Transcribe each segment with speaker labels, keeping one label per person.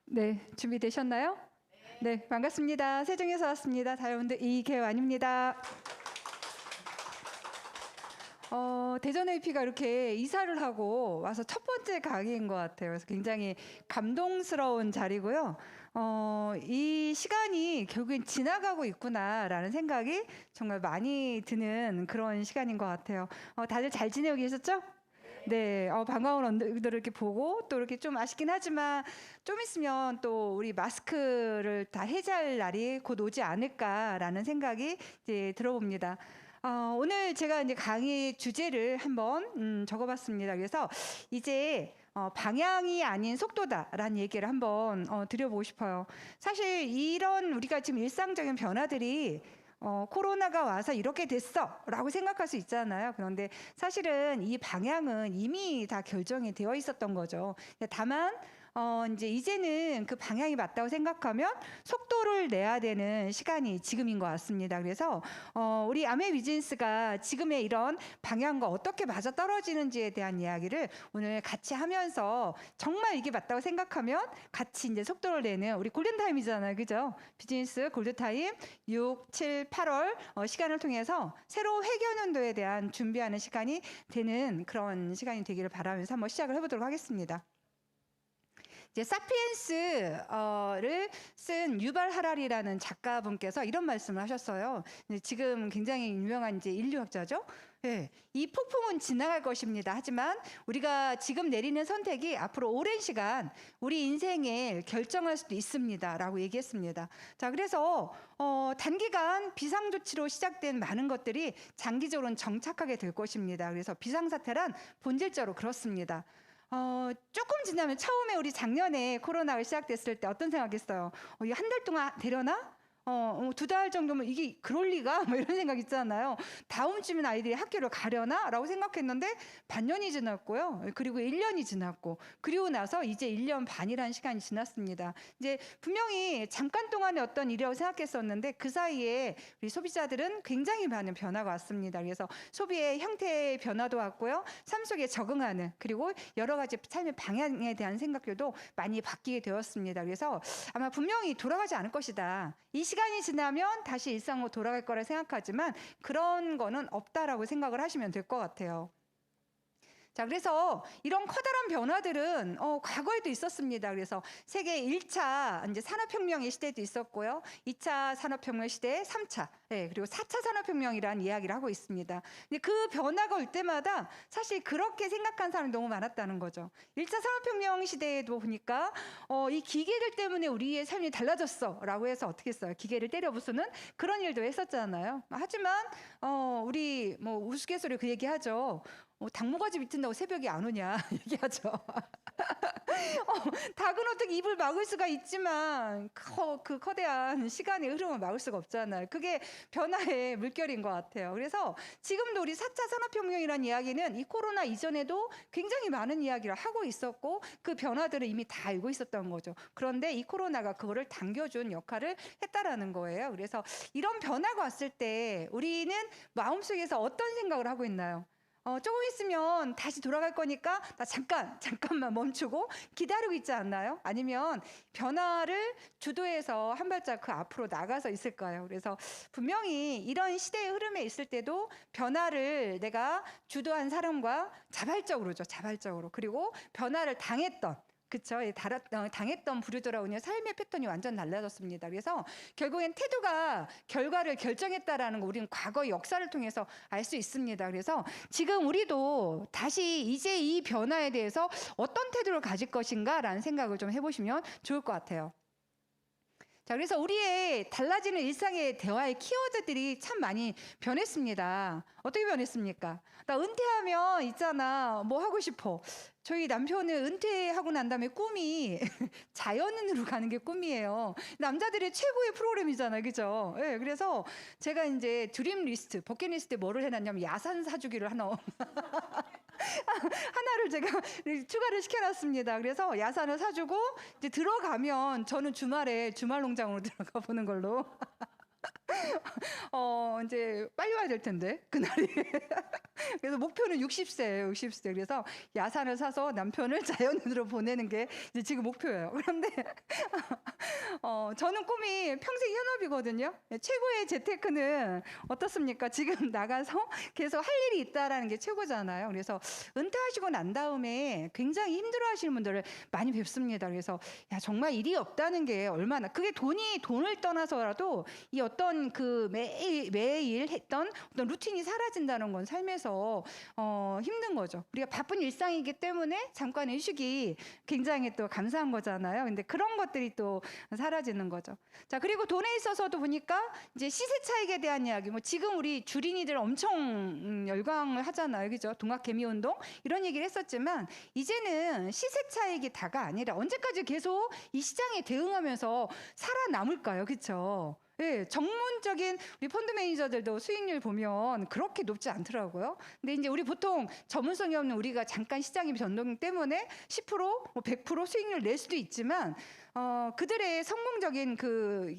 Speaker 1: 네, 준비되셨나요? 네, 반갑습니다. 세종에서 왔습니다. 다이아몬드 이계완입니다. 대전 AP가 이렇게 이사를 하고 와서 첫 번째 강의인 것 같아요. 그래서 굉장히 감동스러운 자리고요. 이 시간이 결국엔 지나가고 있구나라는 생각이 정말 많이 드는 그런 시간인 것 같아요. 다들 잘 지내고 계셨죠? 네, 반가운 언들을 이렇게 보고 또 이렇게 좀 아쉽긴 하지만 좀 있으면 또 우리 마스크를 다 해제할 날이 곧 오지 않을까라는 생각이 이제 들어봅니다. 오늘 제가 이제 강의 주제를 한번 적어봤습니다. 그래서 이제 방향이 아닌 속도다라는 얘기를 한번 드려보고 싶어요. 사실 이런 우리가 지금 일상적인 변화들이 코로나가 와서 이렇게 됐어 라고 생각할 수 있잖아요. 그런데 사실은 이 방향은 이미 다 결정이 되어 있었던 거죠. 다만 이제는 그 방향이 맞다고 생각하면 속도를 내야 되는 시간이 지금인 것 같습니다. 그래서 우리 아메 비즈니스가 지금의 이런 방향과 어떻게 맞아 떨어지는지에 대한 이야기를 오늘 같이 하면서 정말 이게 맞다고 생각하면 같이 이제 속도를 내는 우리 골든타임이잖아요. 그죠? 비즈니스 골든타임 6, 7, 8월 시간을 통해서 새로 회계연도에 대한 준비하는 시간이 되는 그런 시간이 되기를 바라면서 한번 시작을 해보도록 하겠습니다. 이제 사피엔스를 쓴 유발 하라리라는 작가분께서 이런 말씀을 하셨어요. 지금 굉장히 유명한 이제 인류학자죠. 네, 이 폭풍은 지나갈 것입니다. 하지만 우리가 지금 내리는 선택이 앞으로 오랜 시간 우리 인생을 결정할 수도 있습니다라고 얘기했습니다. 자, 그래서 단기간 비상조치로 시작된 많은 것들이 장기적으로는 정착하게 될 것입니다. 그래서 비상사태란 본질적으로 그렇습니다. 조금 지나면 처음에 우리 작년에 코로나가 시작됐을 때 어떤 생각했어요? 이거 한 달 동안 되려나? 2달 정도면 이게 그럴 리가? 뭐 이런 생각 있잖아요. 다음 주면 아이들이 학교를 가려나? 라고 생각했는데 반년이 지났고요. 그리고 1년이 지났고, 그리고 나서 이제 1년 반이라는 시간이 지났습니다. 이제 분명히 잠깐 동안의 어떤 일이라고 생각했었는데 그 사이에 우리 소비자들은 굉장히 많은 변화가 왔습니다. 그래서 소비의 형태의 변화도 왔고요. 삶 속에 적응하는, 그리고 여러 가지 삶의 방향에 대한 생각들도 많이 바뀌게 되었습니다. 그래서 아마 분명히 돌아가지 않을 것이다. 이 시간이 지나면 다시 일상으로 돌아갈 거라 생각하지만 그런 거는 없다라고 생각을 하시면 될 것 같아요. 자, 그래서 이런 커다란 변화들은 과거에도 있었습니다. 그래서 세계 1차 이제 산업혁명의 시대도 있었고요. 2차 산업혁명 시대, 3차, 네, 그리고 4차 산업혁명이라는 이야기를 하고 있습니다. 근데 그 변화가 올 때마다 사실 그렇게 생각한 사람이 너무 많았다는 거죠. 1차 산업혁명 시대에도 보니까 이 기계들 때문에 우리의 삶이 달라졌어 라고 해서 어떻게 했어요? 기계를 때려 부수는 그런 일도 했었잖아요. 하지만 우리 뭐 우스갯소리 그 얘기하죠. 닭모가지 비튼다고 새벽에 안 오냐 얘기하죠. 닭은 어떻게 입을 막을 수가 있지만 그 거대한 시간의 흐름을 막을 수가 없잖아요. 그게 변화의 물결인 것 같아요. 그래서 지금도 우리 4차 산업혁명이라는 이야기는 이 코로나 이전에도 굉장히 많은 이야기를 하고 있었고 그 변화들을 이미 다 알고 있었던 거죠. 그런데 이 코로나가 그거를 당겨준 역할을 했다라는 거예요. 그래서 이런 변화가 왔을 때 우리는 마음속에서 어떤 생각을 하고 있나요? 조금 있으면 다시 돌아갈 거니까 나 잠깐만 멈추고 기다리고 있지 않나요? 아니면 변화를 주도해서 한 발짝 그 앞으로 나가서 있을까요? 그래서 분명히 이런 시대의 흐름에 있을 때도 변화를 내가 주도한 사람과 자발적으로죠. 자발적으로. 그리고 변화를 당했던 그쵸. 당했던 부류들하고는 삶의 패턴이 완전 달라졌습니다. 그래서 결국엔 태도가 결과를 결정했다라는 거 우리는 과거의 역사를 통해서 알 수 있습니다. 그래서 지금 우리도 다시 이제 이 변화에 대해서 어떤 태도를 가질 것인가라는 생각을 좀 해보시면 좋을 것 같아요. 자, 그래서 우리의 달라지는 일상의 대화의 키워드들이 참 많이 변했습니다. 어떻게 변했습니까? 나 은퇴하면 있잖아. 뭐 하고 싶어? 저희 남편은 은퇴하고 난 다음에 꿈이 자연인으로 가는 게 꿈이에요. 남자들의 최고의 프로그램이잖아요. 그죠? 네, 그래서 제가 이제 드림 리스트, 버킷리스트에 뭐를 해놨냐면 야산 사주기를 하나를 제가 추가를 시켜놨습니다. 그래서 야산을 사주고 이제 들어가면 저는 주말에 주말 농장으로 들어가 보는 걸로. 이제 빨리 와야 될 텐데, 그날이. 그래서 목표는 60세예요, 60세. 그래서 야산을 사서 남편을 자연인으로 보내는 게 이제 지금 목표예요. 그런데, 저는 꿈이 평생 현업이거든요. 최고의 재테크는 어떻습니까? 지금 나가서 계속 할 일이 있다라는 게 최고잖아요. 그래서 은퇴하시고 난 다음에 굉장히 힘들어 하시는 분들을 많이 뵙습니다. 그래서, 야, 정말 일이 없다는 게 얼마나, 그게 돈을 떠나서라도 이 어떤 그 매일 했던 어떤 루틴이 사라진다는 건 삶에서 힘든 거죠. 우리가 바쁜 일상이기 때문에 잠깐의 휴식이 굉장히 또 감사한 거잖아요. 근데 그런 것들이 또 사라지는 거죠. 자, 그리고 돈에 있어서도 보니까 이제 시세 차익에 대한 이야기, 뭐 지금 우리 주린이들 엄청 열광을 하잖아요. 그죠? 동학개미 운동 이런 얘기를 했었지만 이제는 시세 차익이 다가 아니라 언제까지 계속 이 시장에 대응하면서 살아남을까요? 그렇죠? 예, 전문적인 우리 펀드 매니저들도 수익률 보면 그렇게 높지 않더라고요. 근데 이제 우리 보통 전문성이 없는 우리가 잠깐 시장의 변동 때문에 10%, 뭐 100% 수익률 낼 수도 있지만 그들의 성공적인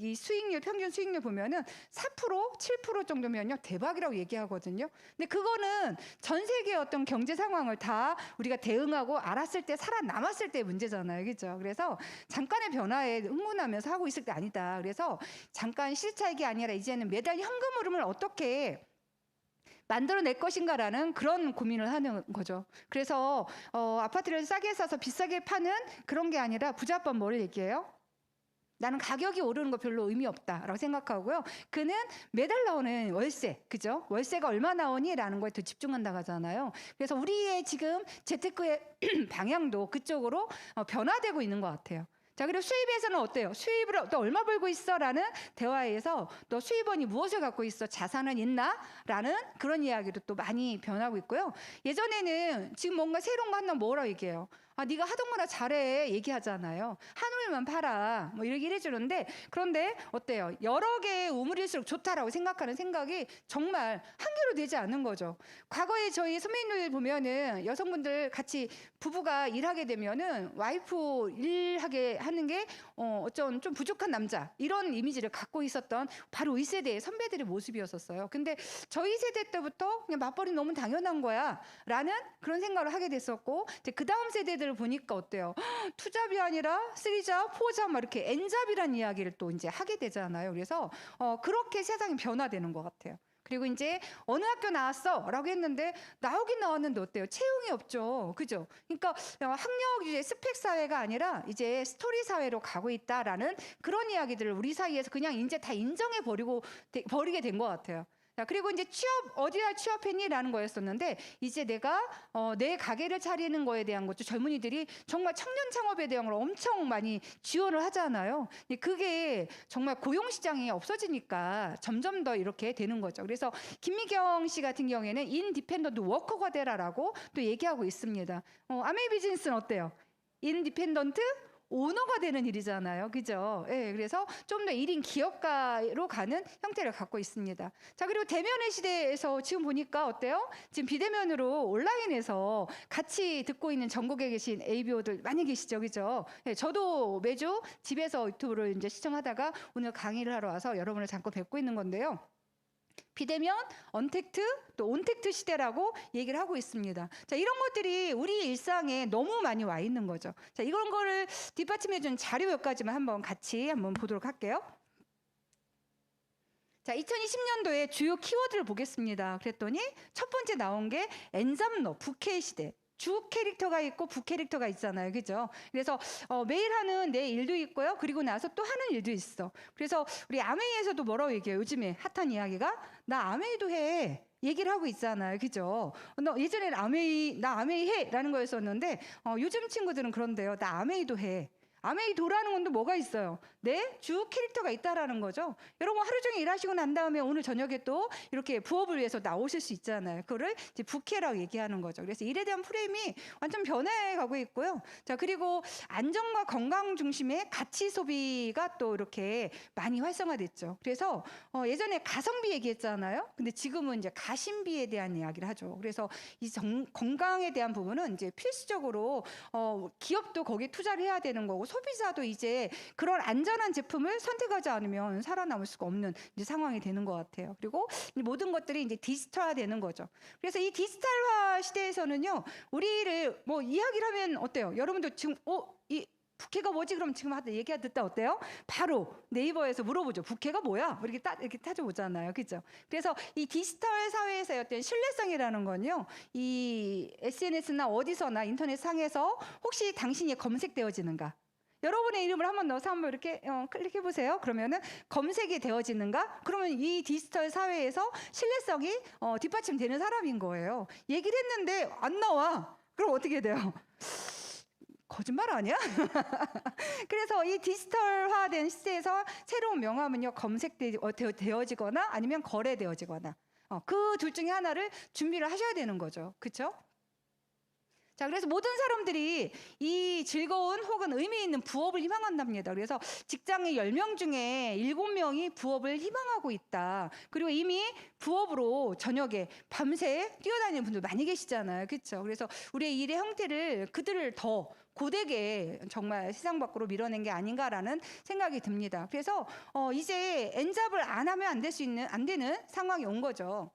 Speaker 1: 이 수익률, 평균 수익률 보면은 4%, 7% 정도면요, 대박이라고 얘기하거든요. 근데 그거는 전 세계의 어떤 경제 상황을 다 우리가 대응하고 알았을 때, 살아남았을 때의 문제잖아요. 그죠? 그래서 잠깐의 변화에 흥분하면서 하고 있을 때 아니다. 그래서 잠깐 실차익이 아니라 이제는 매달 현금 흐름을 어떻게 만들어낼 것인가라는 그런 고민을 하는 거죠. 그래서 아파트를 싸게 사서 비싸게 파는 그런 게 아니라 부자법 뭐를 얘기해요? 나는 가격이 오르는 거 별로 의미 없다라고 생각하고요. 그는 매달 나오는 월세, 그죠? 월세가 얼마 나오니? 라는 거에 더 집중한다고 하잖아요. 그래서 우리의 지금 재테크의 방향도 그쪽으로 변화되고 있는 것 같아요. 자, 그리고 수입에서는 어때요? 수입을 너 얼마 벌고 있어? 라는 대화에서 너 수입원이 무엇을 갖고 있어? 자산은 있나? 라는 그런 이야기도 또 많이 변하고 있고요. 예전에는 지금 뭔가 새로운 거 한다면 뭐라고 얘기해요? 아, 네가 하던 거나 잘해 얘기하잖아요. 한우물만 팔아 뭐 이렇게 해주는데, 그런데 어때요? 여러 개의 우물일수록 좋다라고 생각하는 생각이 정말 한 개로 되지 않는 거죠. 과거에 저희 선배님들 보면은 여성분들 같이 부부가 일하게 되면은 와이프 일하게 하는 게 어쩐 좀 부족한 남자, 이런 이미지를 갖고 있었던 바로 이 세대의 선배들의 모습이었었어요. 근데 저희 세대 때부터 그냥 맞벌이 너무 당연한 거야 라는 그런 생각을 하게 됐었고, 이제 그 다음 세대들 보니까 어때요? 투잡이 아니라 쓰리잡, 포잡 막 이렇게 N잡이라는 이야기를 또 이제 하게 되잖아요. 그래서 그렇게 세상이 변화되는 것 같아요. 그리고 이제 어느 학교 나왔어? 라고 했는데 나오긴 나왔는데 어때요? 채용이 없죠. 그죠? 그러니까 학력 이제 스펙 사회가 아니라 이제 스토리 사회로 가고 있다라는 그런 이야기들을 우리 사이에서 그냥 이제 다 인정해 버리게 된 것 같아요. 자, 그리고 이제 어디다 취업했니라는 거였었는데, 이제 내가 내 가게를 차리는 거에 대한 것도 젊은이들이 정말 청년 창업에 대한 걸 엄청 많이 지원을 하잖아요. 그게 정말 고용 시장이 없어지니까 점점 더 이렇게 되는 거죠. 그래서 김미경 씨 같은 경우에는 인디펜던트 워커가 되라라고 또 얘기하고 있습니다. 아메이 비즈니스는 어때요? 인디펜던트 오너가 되는 일이잖아요. 그죠? 예, 그래서 좀 더 1인 기업가로 가는 형태를 갖고 있습니다. 자, 그리고 대면의 시대에서 지금 보니까 어때요? 지금 비대면으로 온라인에서 같이 듣고 있는 전국에 계신 ABO들 많이 계시죠? 그죠? 예, 저도 매주 집에서 유튜브를 이제 시청하다가 오늘 강의를 하러 와서 여러분을 잠깐 뵙고 있는 건데요. 비대면, 언택트, 또 온택트 시대라고 얘기를 하고 있습니다. 자, 이런 것들이 우리 일상에 너무 많이 와 있는 거죠. 자, 이런 거를 뒷받침해준 자료 몇 가지만 같이 보도록 할게요. 자, 2020년도에 주요 키워드를 보겠습니다. 그랬더니 첫 번째 나온 게 엔잡러, 부캐 시대. 주 캐릭터가 있고 부 캐릭터가 있잖아요. 그죠? 그래서 매일 하는 내 일도 있고요. 그리고 나서 또 하는 일도 있어. 그래서 우리 아메이에서도 뭐라고 얘기해요? 요즘에 핫한 이야기가 나 아메이도 해. 얘기를 하고 있잖아요. 그죠? 예전에는 나 아메이 해 라는 거였었는데 요즘 친구들은 그런데요. 나 아메이도 해. 아메이도라는 건 또 뭐가 있어요? 내 주 캐릭터가 있다라는 거죠. 여러분 하루 종일 일하시고 난 다음에 오늘 저녁에 또 이렇게 부업을 위해서 나오실 수 있잖아요. 그거를 이제 부캐라고 얘기하는 거죠. 그래서 일에 대한 프레임이 완전 변해가고 있고요. 자, 그리고 안정과 건강 중심의 가치 소비가 또 이렇게 많이 활성화됐죠. 그래서 예전에 가성비 얘기했잖아요. 근데 지금은 이제 가심비에 대한 이야기를 하죠. 그래서 이 건강에 대한 부분은 이제 필수적으로 기업도 거기에 투자를 해야 되는 거고 소비자도 이제 그런 안전한 제품을 선택하지 않으면 살아남을 수가 없는 이제 상황이 되는 것 같아요. 그리고 이 모든 것들이 이제 디지털화 되는 거죠. 그래서 이 디지털화 시대에서는요, 우리를 뭐 이야기를 하면 어때요? 여러분도 지금 이 부캐가 뭐지? 그럼 지금 얘기 듣다 어때요? 바로 네이버에서 물어보죠. 부캐가 뭐야? 이렇게 찾아보잖아요. 그죠? 그래서 이 디지털 사회에서의 어떤 신뢰성이라는 건요, 이 SNS나 어디서나 인터넷 상에서 혹시 당신이 검색되어지는가? 여러분의 이름을 한번 넣어서 한번 이렇게 클릭해 보세요. 그러면은 검색이 되어지는가? 그러면 이 디지털 사회에서 신뢰성이 뒷받침되는 사람인 거예요. 얘기를 했는데 안 나와. 그럼 어떻게 돼요? 거짓말 아니야? 그래서 이 디지털화된 시대에서 새로운 명함은요, 검색되어지거나 아니면 거래되어지거나 그 둘 중에 하나를 준비를 하셔야 되는 거죠. 그렇죠? 자, 그래서 모든 사람들이 이 즐거운 혹은 의미 있는 부업을 희망한답니다. 그래서 직장의 10명 중에 7명이 부업을 희망하고 있다. 그리고 이미 부업으로 저녁에 밤새 뛰어다니는 분들 많이 계시잖아요. 그렇죠? 그래서 우리의 일의 형태를 그들을 더 고되게 정말 세상 밖으로 밀어낸 게 아닌가라는 생각이 듭니다. 그래서 이제 엔잡을 안 하면 안 되는 상황이 온 거죠.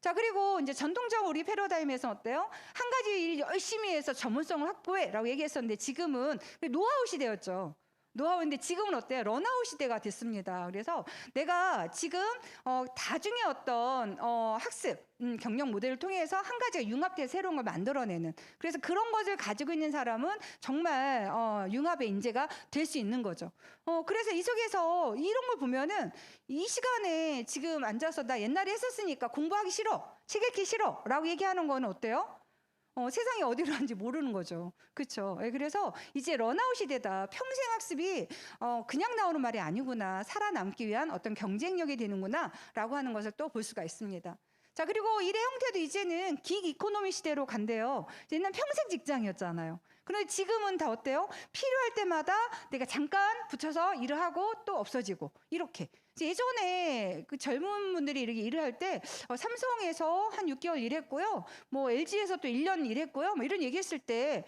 Speaker 1: 자, 그리고 이제 전통적으로 우리 패러다임에서 어때요? 한 가지 일 열심히 해서 전문성을 확보해라고 얘기했었는데 지금은 노하우 시대였죠. 노하우인데 지금은 어때요? 런아웃 시대가 됐습니다. 그래서 내가 지금 다중의 어떤 학습 경력 모델을 통해서 한 가지가 융합돼서 새로운 걸 만들어내는, 그래서 그런 것을 가지고 있는 사람은 정말 융합의 인재가 될 수 있는 거죠. 그래서 이 속에서 이런 걸 보면은 이 시간에 지금 앉아서 나 옛날에 했었으니까 공부하기 싫어, 책 읽기 싫어 라고 얘기하는 거는 어때요? 세상이 어디로 가는지 모르는 거죠. 그렇죠? 그래서 이제 런아웃 시대다. 평생 학습이 그냥 나오는 말이 아니구나. 살아남기 위한 어떤 경쟁력이 되는구나 라고 하는 것을 또 볼 수가 있습니다. 자, 그리고 일의 형태도 이제는 긱 이코노미 시대로 간대요. 옛날 평생 직장이었잖아요. 그런데 지금은 다 어때요? 필요할 때마다 내가 잠깐 붙여서 일을 하고 또 없어지고 이렇게. 예전에 그 젊은 분들이 이렇게 일을 할 때 삼성에서 한 6개월 일했고요. 뭐 LG에서 또 1년 일했고요. 뭐 이런 얘기했을 때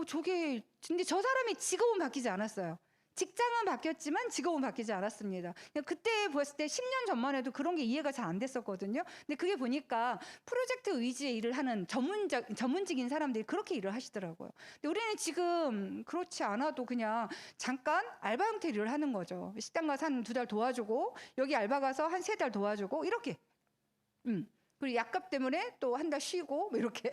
Speaker 1: 저게 근데 저 사람이 직업은 바뀌지 않았어요. 직장은 바뀌었지만 직업은 바뀌지 않았습니다. 그때 보았을 때 10년 전만 해도 그런 게 이해가 잘 안 됐었거든요. 근데 그게 보니까 프로젝트 의지의 일을 하는 전문직인 사람들이 그렇게 일을 하시더라고요. 근데 우리는 지금 그렇지 않아도 그냥 잠깐 알바 형태 일을 하는 거죠. 식당 가서 한 2달 도와주고 여기 알바 가서 한 3달 도와주고 이렇게. 그리고 약값 때문에 또 한 달 쉬고 뭐 이렇게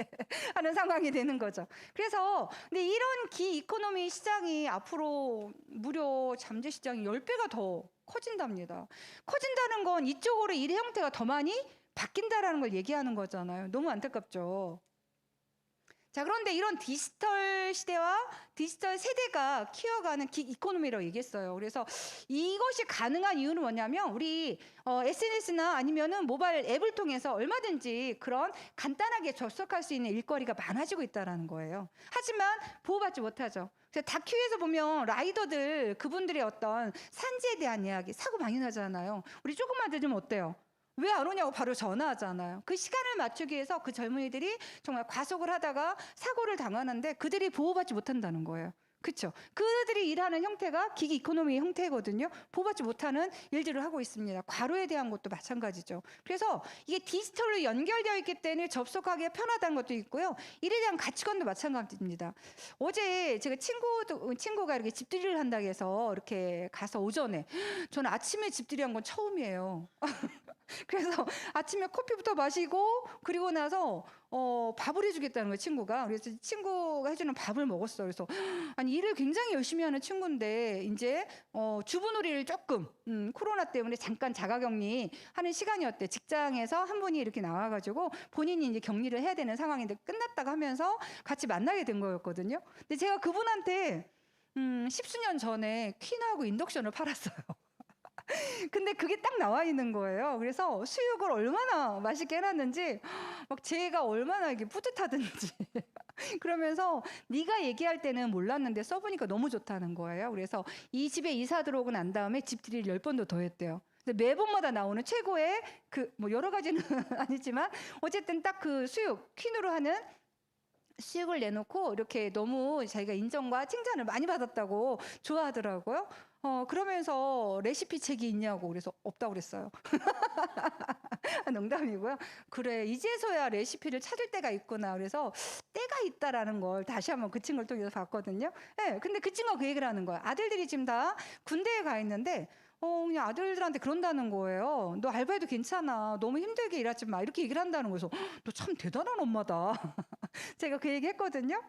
Speaker 1: 하는 상황이 되는 거죠. 그래서 근데 이런 기이코노미 시장이 앞으로 무려 잠재 시장이 10배가 더 커진답니다. 커진다는 건 이쪽으로 일의 형태가 더 많이 바뀐다라는 걸 얘기하는 거잖아요. 너무 안타깝죠. 자, 그런데 이런 디지털 시대와 디지털 세대가 키워가는 기이코노미라고 얘기했어요. 그래서 이것이 가능한 이유는 뭐냐면 우리 SNS나 아니면은 모바일 앱을 통해서 얼마든지 그런 간단하게 접속할 수 있는 일거리가 많아지고 있다는 거예요. 하지만 보호받지 못하죠. 그래서 다큐에서 보면 라이더들 그분들의 어떤 산지에 대한 이야기, 사고 많이 나잖아요. 우리 조금만 들으면 어때요? 왜 안 오냐고 바로 전화하잖아요. 그 시간을 맞추기 위해서 그 젊은이들이 정말 과속을 하다가 사고를 당하는데 그들이 보호받지 못한다는 거예요. 그렇죠? 그들이 일하는 형태가 기기 이코노미의 형태거든요. 보호받지 못하는 일들을 하고 있습니다. 과로에 대한 것도 마찬가지죠. 그래서 이게 디지털로 연결되어 있기 때문에 접속하기가 편하다는 것도 있고요. 일에 대한 가치관도 마찬가지입니다. 어제 제가 친구가 이렇게 집들이를 한다고 해서 이렇게 가서 오전에, 저는 아침에 집들이 한 건 처음이에요. 그래서 아침에 커피부터 마시고 그리고 나서 밥을 해주겠다는 거예요, 친구가. 그래서 친구가 해주는 밥을 먹었어. 그래서 아니 일을 굉장히 열심히 하는 친구인데 이제 주부놀이를 조금 코로나 때문에 잠깐 자가격리 하는 시간이었대. 직장에서 한 분이 이렇게 나와가지고 본인이 이제 격리를 해야 되는 상황인데 끝났다고 하면서 같이 만나게 된 거였거든요. 근데 제가 그분한테 10수년 전에 퀸하고 인덕션을 팔았어요. 근데 그게 딱 나와 있는 거예요. 그래서 수육을 얼마나 맛있게 해놨는지 막 제가 얼마나 이게 뿌듯하든지 그러면서 네가 얘기할 때는 몰랐는데 써보니까 너무 좋다는 거예요. 그래서 이 집에 이사 들어오고 난 다음에 집들이를 10번도 더 했대요. 근데 매번마다 나오는 최고의 그 뭐 여러 가지는 아니지만 어쨌든 딱 그 수육 퀸으로 하는 수익을 내놓고 이렇게 너무 자기가 인정과 칭찬을 많이 받았다고 좋아하더라고요. 그러면서 레시피 책이 있냐고 그래서 없다고 그랬어요. 농담이고요. 그래, 이제서야 레시피를 찾을 때가 있구나. 그래서 때가 있다라는 걸 다시 한번 그 친구를 통해서 봤거든요. 네, 근데 그 친구가 그 얘기를 하는 거예요. 아들들이 지금 다 군대에 가 있는데 그냥 아들들한테 그런다는 거예요. 너 알바해도 괜찮아. 너무 힘들게 일하지 마. 이렇게 얘기를 한다는 거예요. 너 참 대단한 엄마다. 제가 그 얘기 했거든요.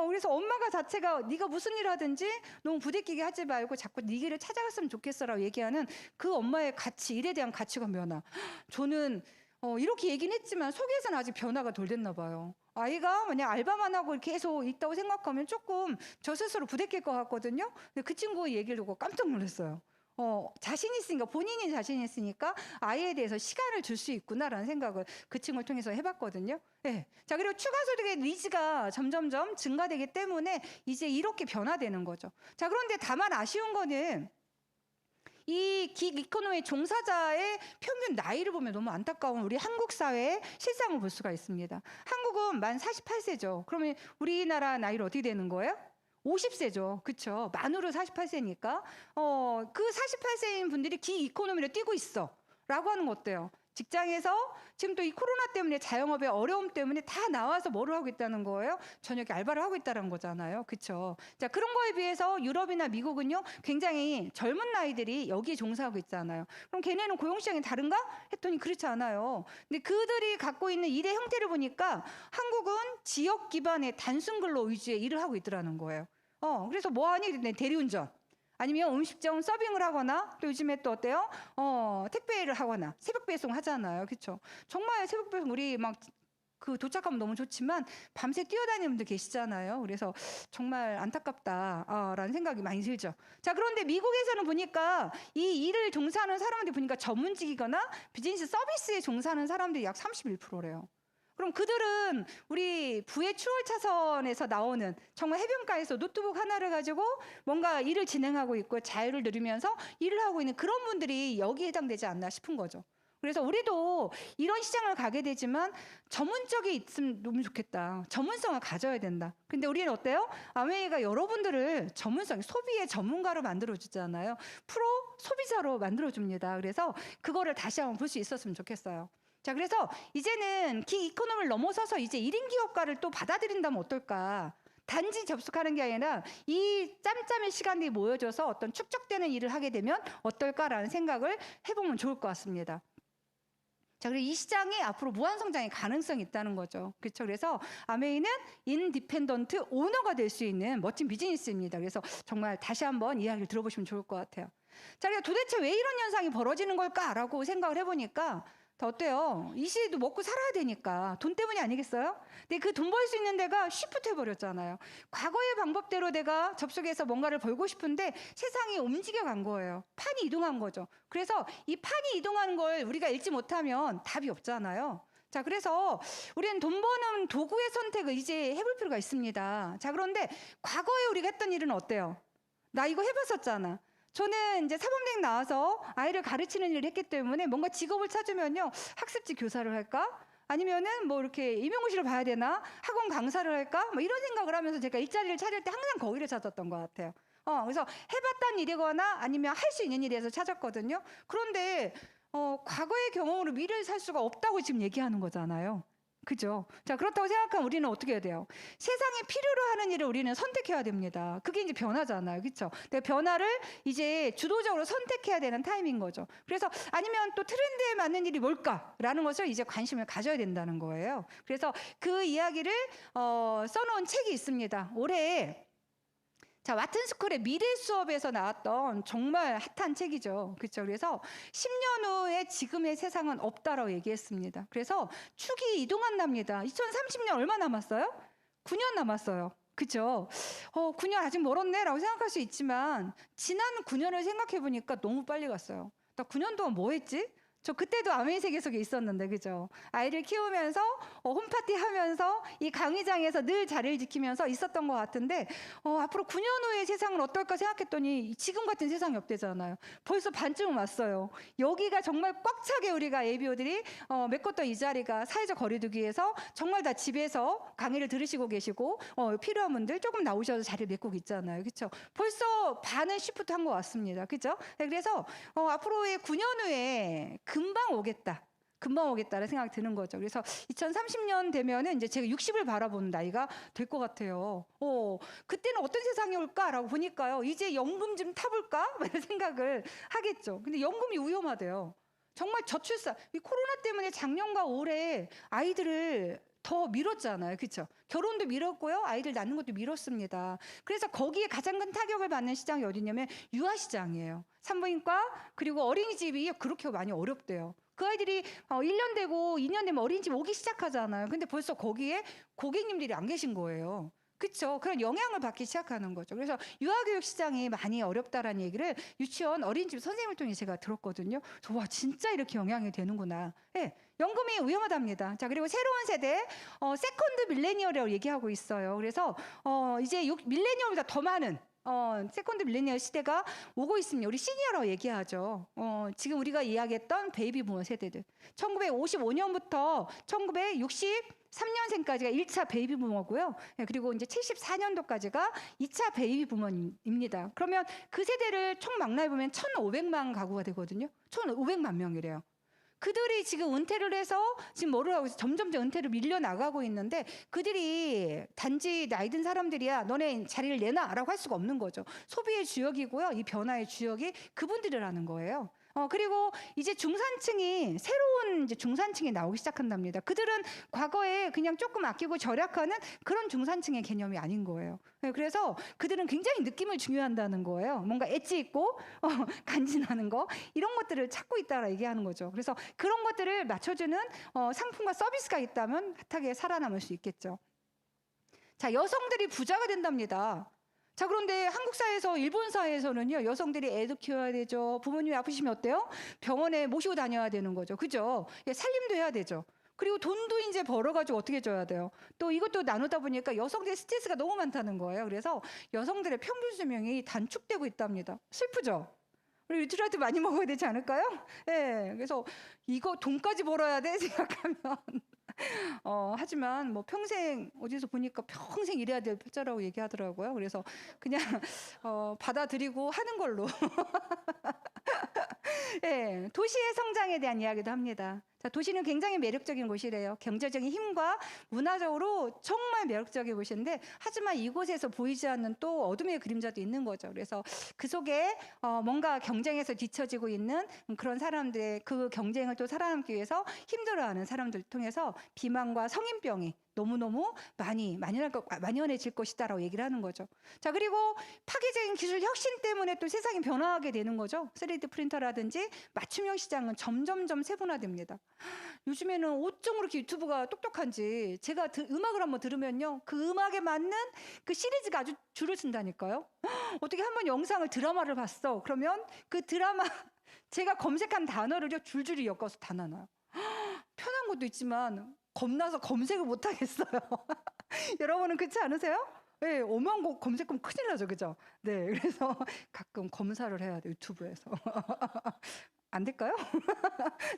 Speaker 1: 그래서 엄마가 자체가 네가 무슨 일 하든지 너무 부대끼게 하지 말고 자꾸 네 길을 찾아갔으면 좋겠어라고 얘기하는 그 엄마의 가치, 일에 대한 가치관 변화. 저는 이렇게 얘기는 했지만 속에서는 아직 변화가 덜 됐나 봐요. 아이가 만약 알바만 하고 계속 있다고 생각하면 조금 저 스스로 부대낄 것 같거든요. 근데 그 친구 얘기를 듣고 깜짝 놀랐어요. 자신 있으니까, 본인이 자신 있으니까 아이에 대해서 시간을 줄 수 있구나라는 생각을 그 친구를 통해서 해봤거든요. 네. 자, 그리고 추가 소득의 니즈가 점점점 증가되기 때문에 이제 이렇게 변화되는 거죠. 자, 그런데 다만 아쉬운 거는 이 긱 이코노미 종사자의 평균 나이를 보면 너무 안타까운 우리 한국 사회의 실상을 볼 수가 있습니다. 한국은 만 48세죠. 그러면 우리나라 나이로 어떻게 되는 거예요? 50세죠. 그쵸? 만으로 48세니까. 그 48세인 분들이 기 이코노미를 뛰고 있어. 라고 하는 거 어때요? 직장에서 지금 또 이 코로나 때문에 자영업의 어려움 때문에 다 나와서 뭐를 하고 있다는 거예요? 저녁에 알바를 하고 있다는 거잖아요. 그쵸? 자, 그런 거에 비해서 유럽이나 미국은요, 굉장히 젊은 나이들이 여기에 종사하고 있잖아요. 그럼 걔네는 고용시장이 다른가? 했더니 그렇지 않아요. 근데 그들이 갖고 있는 일의 형태를 보니까 한국은 지역 기반의 단순 근로 위주의 일을 하고 있더라는 거예요. 그래서 뭐 하니? 대리운전. 아니면 음식점 서빙을 하거나 또 요즘에 또 어때요? 택배를 하거나 새벽 배송 하잖아요. 그렇죠? 정말 새벽 배송 우리 막 그 도착하면 너무 좋지만 밤새 뛰어다니는 분들 계시잖아요. 그래서 정말 안타깝다라는 생각이 많이 들죠. 자, 그런데 미국에서는 보니까 이 일을 종사하는 사람들 보니까 전문직이거나 비즈니스 서비스에 종사하는 사람들이 약 31%래요. 그럼 그들은 우리 부의 추월 차선에서 나오는 정말 해변가에서 노트북 하나를 가지고 뭔가 일을 진행하고 있고 자유를 누리면서 일을 하고 있는 그런 분들이 여기에 해당되지 않나 싶은 거죠. 그래서 우리도 이런 시장을 가게 되지만 전문적이 있으면 너무 좋겠다. 전문성을 가져야 된다. 근데 우리는 어때요? 아메이가 여러분들을 전문성, 소비의 전문가로 만들어주잖아요. 프로 소비자로 만들어줍니다. 그래서 그거를 다시 한번 볼 수 있었으면 좋겠어요. 자, 그래서 이제는 기 이코노미를 넘어서서 이제 1인 기업가를 또 받아들인다면 어떨까? 단지 접속하는 게 아니라 이 짬짬의 시간들이 모여져서 어떤 축적되는 일을 하게 되면 어떨까라는 생각을 해보면 좋을 것 같습니다. 자, 그리고 이 시장이 앞으로 무한 성장의 가능성이 있다는 거죠. 그렇죠? 그래서 아메이는 인디펜던트 오너가 될 수 있는 멋진 비즈니스입니다. 그래서 정말 다시 한번 이야기를 들어보시면 좋을 것 같아요. 자, 그리고 도대체 왜 이런 현상이 벌어지는 걸까라고 생각을 해보니까 더 어때요? 이 시대도 먹고 살아야 되니까 돈 때문이 아니겠어요? 근데 그 돈 벌 수 있는 데가 쉬프트 해버렸잖아요. 과거의 방법대로 내가 접속해서 뭔가를 벌고 싶은데 세상이 움직여 간 거예요. 판이 이동한 거죠. 그래서 이 판이 이동하는 걸 우리가 읽지 못하면 답이 없잖아요. 자, 그래서 우리는 돈 버는 도구의 선택을 이제 해볼 필요가 있습니다. 자, 그런데 과거에 우리가 했던 일은 어때요? 나 이거 해봤었잖아. 저는 이제 사범대학 나와서 아이를 가르치는 일을 했기 때문에 뭔가 직업을 찾으면요, 학습지 교사를 할까? 아니면은 뭐 이렇게 임용고시를 봐야 되나? 학원 강사를 할까? 뭐 이런 생각을 하면서 제가 일자리를 찾을 때 항상 거기를 찾았던 것 같아요. 그래서 해봤던 일이거나 아니면 할 수 있는 일에서 찾았거든요. 그런데 과거의 경험으로 미래를 살 수가 없다고 지금 얘기하는 거잖아요. 그죠? 자, 그렇다고 생각하면 우리는 어떻게 해야 돼요? 세상에 필요로 하는 일을 우리는 선택해야 됩니다. 그게 이제 변화잖아요. 그렇죠? 근데 변화를 이제 주도적으로 선택해야 되는 타임인 거죠. 그래서 아니면 또 트렌드에 맞는 일이 뭘까라는 것을 이제 관심을 가져야 된다는 거예요. 그래서 그 이야기를 써놓은 책이 있습니다. 올해 자, 와튼스쿨의 미래 수업에서 나왔던 정말 핫한 책이죠. 그렇죠? 그래서 10년 후에 지금의 세상은 없다라고 얘기했습니다. 그래서 축이 이동한답니다. 2030년 얼마 남았어요? 9년 남았어요. 그죠? 9년 아직 멀었네라고 생각할 수 있지만 지난 9년을 생각해 보니까 너무 빨리 갔어요. 나 9년 동안 뭐 했지? 저 그때도 아메이 세계 속에 있었는데, 그죠? 아이를 키우면서 홈파티 하면서 이 강의장에서 늘 자리를 지키면서 있었던 것 같은데, 앞으로 9년 후의 세상은 어떨까 생각했더니 지금 같은 세상이 없대잖아요. 벌써 반쯤 왔어요. 여기가 정말 꽉 차게 우리가 ABO들이 메꿨던 이 자리가 사회적 거리두기에서 정말 다 집에서 강의를 들으시고 계시고 필요한 분들 조금 나오셔서 자리를 메꾸고 있잖아요. 그렇죠? 벌써 반은 시프트 한 것 같습니다. 그렇죠? 네, 그래서 앞으로의 9년 후에 금방 오겠다. 금방 오겠다는 생각이 드는 거죠. 그래서 2030년 되면은 이제 제가 60을 바라보는 나이가 될 것 같아요. 그때는 어떤 세상이 올까라고 보니까요. 이제 연금 좀 타볼까? 이런 생각을 하겠죠. 근데 연금이 위험하대요. 정말 저출산, 이 코로나 때문에 작년과 올해 아이들을 더 미뤘잖아요. 그렇죠? 결혼도 미뤘고요. 아이들 낳는 것도 미뤘습니다. 그래서 거기에 가장 큰 타격을 받는 시장이 어디냐면 유아시장이에요. 산부인과 그리고 어린이집이 그렇게 많이 어렵대요. 그 아이들이 1년 되고 2년 되면 어린이집 오기 시작하잖아요. 근데 벌써 거기에 고객님들이 안 계신 거예요. 그렇죠. 그런 영향을 받기 시작하는 거죠. 그래서 유아교육 시장이 많이 어렵다라는 얘기를 유치원 어린이집 선생님을 통해 제가 들었거든요. 와, 진짜 이렇게 영향이 되는구나. 네, 연금이 위험하답니다. 자, 그리고 새로운 세대 세컨드 밀레니얼이라고 얘기하고 있어요. 그래서 이제 밀레니얼보다 더 많은 세컨드 밀레니얼 시대가 오고 있습니다. 우리 시니어라고 얘기하죠. 지금 우리가 이야기했던 베이비 부머 세대들. 1955년부터 1963년생까지가 1차 베이비 부머고요. 그리고 이제 74년도까지가 2차 베이비 부머입니다. 그러면 그 세대를 총 망라해 보면 1,500만 가구가 되거든요. 1,500만 명이래요. 그들이 지금 은퇴를 해서 지금 뭐를 하고 있어? 점점 은퇴를 밀려나가고 있는데 그들이 단지 나이 든 사람들이야 너네 자리를 내놔라고 할 수가 없는 거죠. 소비의 주역이고요. 이 변화의 주역이 그분들이라는 거예요. 그리고 이제 새로운 이제 중산층이 나오기 시작한답니다. 그들은 과거에 그냥 조금 아끼고 절약하는 그런 중산층의 개념이 아닌 거예요. 그래서 그들은 굉장히 느낌을 중요한다는 거예요. 뭔가 엣지 있고 간지나는 거 이런 것들을 찾고 있다라 얘기하는 거죠. 그래서 그런 것들을 맞춰주는 상품과 서비스가 있다면 핫하게 살아남을 수 있겠죠. 자, 여성들이 부자가 된답니다. 자, 그런데 한국 사회에서 일본 사회에서는요, 여성들이 애도 키워야 되죠. 부모님이 아프시면 어때요? 병원에 모시고 다녀야 되는 거죠. 그죠? 살림도 해야 되죠. 그리고 돈도 이제 벌어가지고 어떻게 줘야 돼요? 또 이것도 나누다 보니까 여성들의 스트레스가 너무 많다는 거예요. 그래서 여성들의 평균 수명이 단축되고 있답니다. 슬프죠? 우리 뉴트리아트 많이 먹어야 되지 않을까요? 네, 그래서 이거 돈까지 벌어야 돼 생각하면 하지만 뭐 평생 어디서 보니까 평생 일해야 될 표자라고 얘기하더라고요. 그래서 그냥 받아들이고 하는 걸로. 네, 도시의 성장에 대한 이야기도 합니다. 자, 도시는 굉장히 매력적인 곳이래요. 경제적인 힘과 문화적으로 정말 매력적인 곳인데 하지만 이곳에서 보이지 않는 또 어둠의 그림자도 있는 거죠. 그래서 그 속에 뭔가 경쟁에서 뒤처지고 있는 그런 사람들의 그 경쟁을 또 살아남기 위해서 힘들어하는 사람들 통해서 비만과 성인병이 너무너무 만연해질 것이다라고 얘기를 하는 거죠. 자, 그리고 파괴적인 기술 혁신 때문에 또 세상이 변화하게 되는 거죠. 3D 프린터라든지 맞춤형 시장은 점점점 세분화됩니다. 요즘에는 어쩜 그렇게 유튜브가 똑똑한지 제가 음악을 한번 들으면요. 그 음악에 맞는 그 시리즈가 아주 줄을 쓴다니까요. 어떻게 한번 드라마를 봤어. 그러면 그 드라마 제가 검색한 단어를요. 줄줄이 엮어서 다 나눠요. 편한 것도 있지만 겁나서 검색을 못 하겠어요. 여러분은 그렇지 않으세요? 네, 어마어마한 거 검색하면 큰일 나죠, 그죠? 네, 그래서 가끔 검사를 해야 돼요, 유튜브에서. 안 될까요?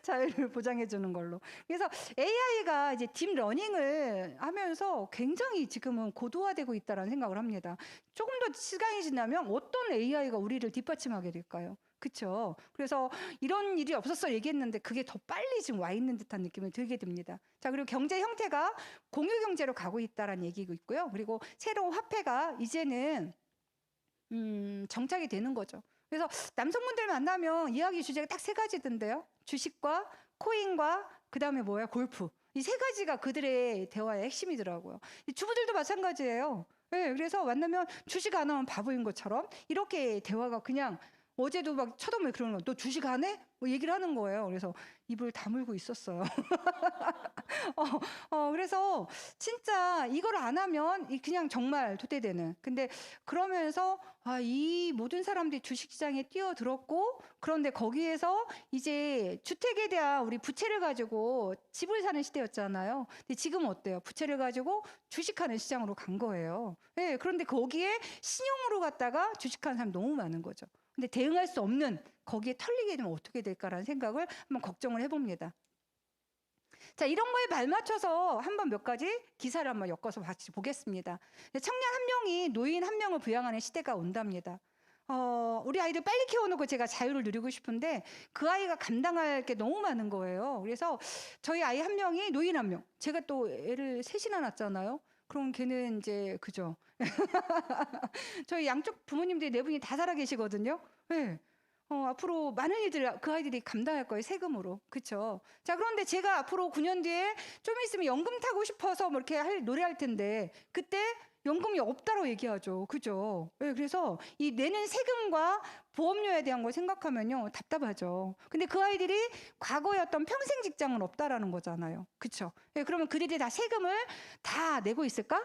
Speaker 1: 자유를 보장해 주는 걸로. 그래서 AI가 이제 딥러닝을 하면서 굉장히 지금은 고도화되고 있다는 생각을 합니다. 조금 더 시간이 지나면 어떤 AI가 우리를 뒷받침하게 될까요? 그렇죠. 그래서 이런 일이 없었어 얘기했는데 그게 더 빨리 지금 와 있는 듯한 느낌을 들게 됩니다. 자, 그리고 경제 형태가 공유 경제로 가고 있다라는 얘기가 있고요. 그리고 새로운 화폐가 이제는 정착이 되는 거죠. 그래서 남성분들 만나면 이야기 주제가 딱 3가지던데요. 주식과 코인과 그다음에 뭐야? 골프. 이 3가지가 그들의 대화의 핵심이더라고요. 주부들도 마찬가지예요. 네, 그래서 만나면 주식 안 하면 바보인 것처럼 이렇게 대화가 그냥 어제도 막 쳐다보면 그러는 거야. 너 주식 안 해? 뭐 얘기를 하는 거예요. 그래서 입을 다물고 있었어요. 그래서 진짜 이걸 안 하면 그냥 정말 도태되는. 근데 그러면서 이 모든 사람들이 주식시장에 뛰어들었고, 그런데 거기에서 이제 주택에 대한 우리 부채를 가지고 집을 사는 시대였잖아요. 근데 지금은 어때요? 부채를 가지고 주식하는 시장으로 간 거예요. 네, 그런데 거기에 신용으로 갔다가 주식하는 사람 너무 많은 거죠. 근데 대응할 수 없는 거기에 털리게 되면 어떻게 될까라는 생각을 한번 걱정을 해봅니다. 자, 이런 거에 발맞춰서 한번 몇 가지 기사를 한번 엮어서 같이 보겠습니다. 청년 한 명이 노인 한 명을 부양하는 시대가 온답니다. 우리 아이들 빨리 키워놓고 제가 자유를 누리고 싶은데 그 아이가 감당할 게 너무 많은 거예요. 그래서 저희 아이 한 명이 노인 한 명. 제가 또 애를 셋이나 낳았잖아요. 그럼 걔는 이제 그죠. 저희 양쪽 부모님들이 네 분이 다 살아 계시거든요. 네. 앞으로 많은 일들을 그 아이들이 감당할 거예요, 세금으로. 그쵸? 자, 그런데 제가 앞으로 9년 뒤에 좀 있으면 연금 타고 싶어서 뭐 이렇게 노래할 텐데, 그때 연금이 없다고 얘기하죠. 그죠? 네, 그래서 이 내는 세금과 보험료에 대한 걸 생각하면요, 답답하죠. 근데 그 아이들이 과거에 어떤 평생 직장은 없다라는 거잖아요. 그쵸? 네, 그러면 그들이 다 세금을 다 내고 있을까?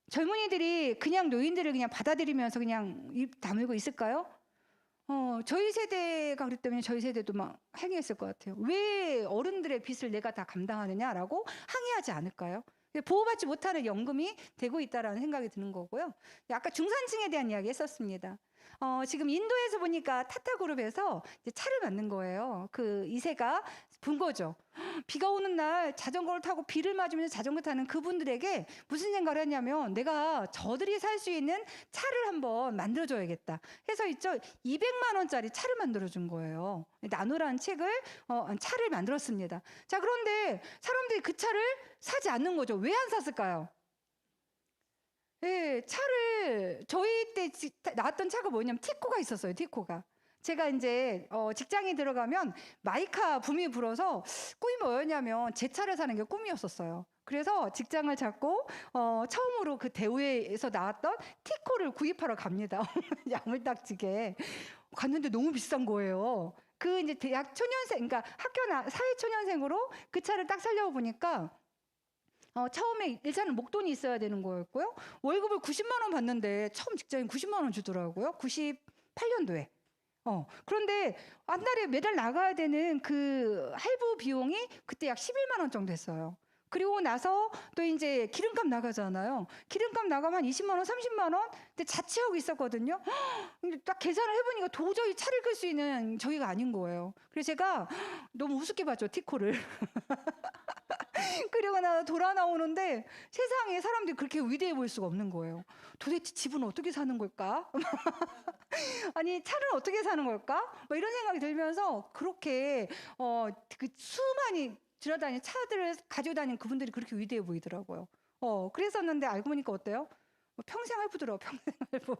Speaker 1: 젊은이들이 그냥 노인들을 그냥 받아들이면서 그냥 입 다물고 있을까요? 저희 세대가 그랬다면 저희 세대도 막 항의했을 것 같아요. 왜 어른들의 빚을 내가 다 감당하느냐라고 항의하지 않을까요? 보호받지 못하는 연금이 되고 있다라는 생각이 드는 거고요. 아까 중산층에 대한 이야기 했었습니다. 지금 인도에서 보니까 타타그룹에서 이제 차를 만든 거예요. 그 2세가 분 거죠. 비가 오는 날 자전거를 타고 비를 맞으면서 자전거 타는 그분들에게 무슨 생각을 했냐면 내가 저들이 살 수 있는 차를 한번 만들어줘야겠다 해서 있죠. 200만 원짜리 차를 만들어준 거예요. 나노라는 차를 만들었습니다. 자, 그런데 사람들이 그 차를 사지 않는 거죠. 왜 안 샀을까요? 네, 차를 저희 때 나왔던 차가 뭐냐면 티코가 있었어요. 티코가. 제가 이제 직장에 들어가면 마이카 붐이 불어서 꿈이 뭐였냐면 제 차를 사는 게 꿈이었었어요. 그래서 직장을 잡고 처음으로 그 대우에서 나왔던 티코를 구입하러 갑니다. 야물딱지게 갔는데 너무 비싼 거예요. 그 이제 대학 초년생, 그러니까 사회 초년생으로 그 차를 딱 살려고 보니까 처음에 일단은 목돈이 있어야 되는 거였고요. 월급을 90만 원 받는데 처음 직장인 90만 원 주더라고요. 98년도에. 그런데 한 달에 매달 나가야 되는 그 할부 비용이 그때 약 11만 원 정도 했어요. 그리고 나서 또 이제 기름값 나가잖아요. 기름값 나가면 한 20만 원, 30만 원? 근데 자취하고 있었거든요. 근데 딱 계산을 해보니까 도저히 차를 끌 수 있는 저희가 아닌 거예요. 그래서 제가 너무 우습게 봤죠, 티코를. 그리고 나 돌아 나오는데 세상에 사람들이 그렇게 위대해 보일 수가 없는 거예요. 도대체 집은 어떻게 사는 걸까? 아니 차를 어떻게 사는 걸까? 뭐 이런 생각이 들면서 그렇게 그 수많이 지나다니는 차들을 가지고 다니는 그분들이 그렇게 위대해 보이더라고요. 그랬었는데 알고 보니까 어때요? 평생 할부더라고, 평생 할부.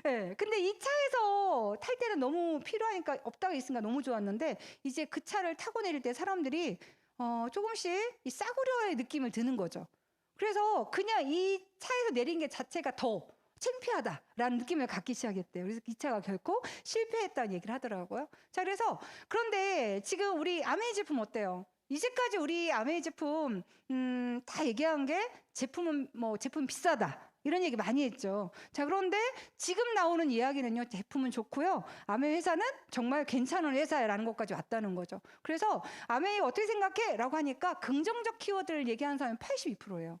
Speaker 1: 네, 근데 이 차에서 탈 때는 너무 필요하니까 없다가 있으니까 너무 좋았는데 이제 그 차를 타고 내릴 때 사람들이 조금씩 이 싸구려의 느낌을 드는 거죠. 그래서 그냥 이 차에서 내린 게 자체가 더 창피하다라는 느낌을 갖기 시작했대요. 그래서 이 차가 결코 실패했다는 얘기를 하더라고요. 자, 그런데 지금 우리 아메이 제품 어때요? 이제까지 우리 아메이 제품 다 얘기한 게 제품 비싸다. 이런 얘기 많이 했죠. 자, 그런데 지금 나오는 이야기는요, 제품은 좋고요. 아메이 회사는 정말 괜찮은 회사라는 것까지 왔다는 거죠. 그래서 아메이 어떻게 생각해? 라고 하니까 긍정적 키워드를 얘기하는 사람이 82%예요.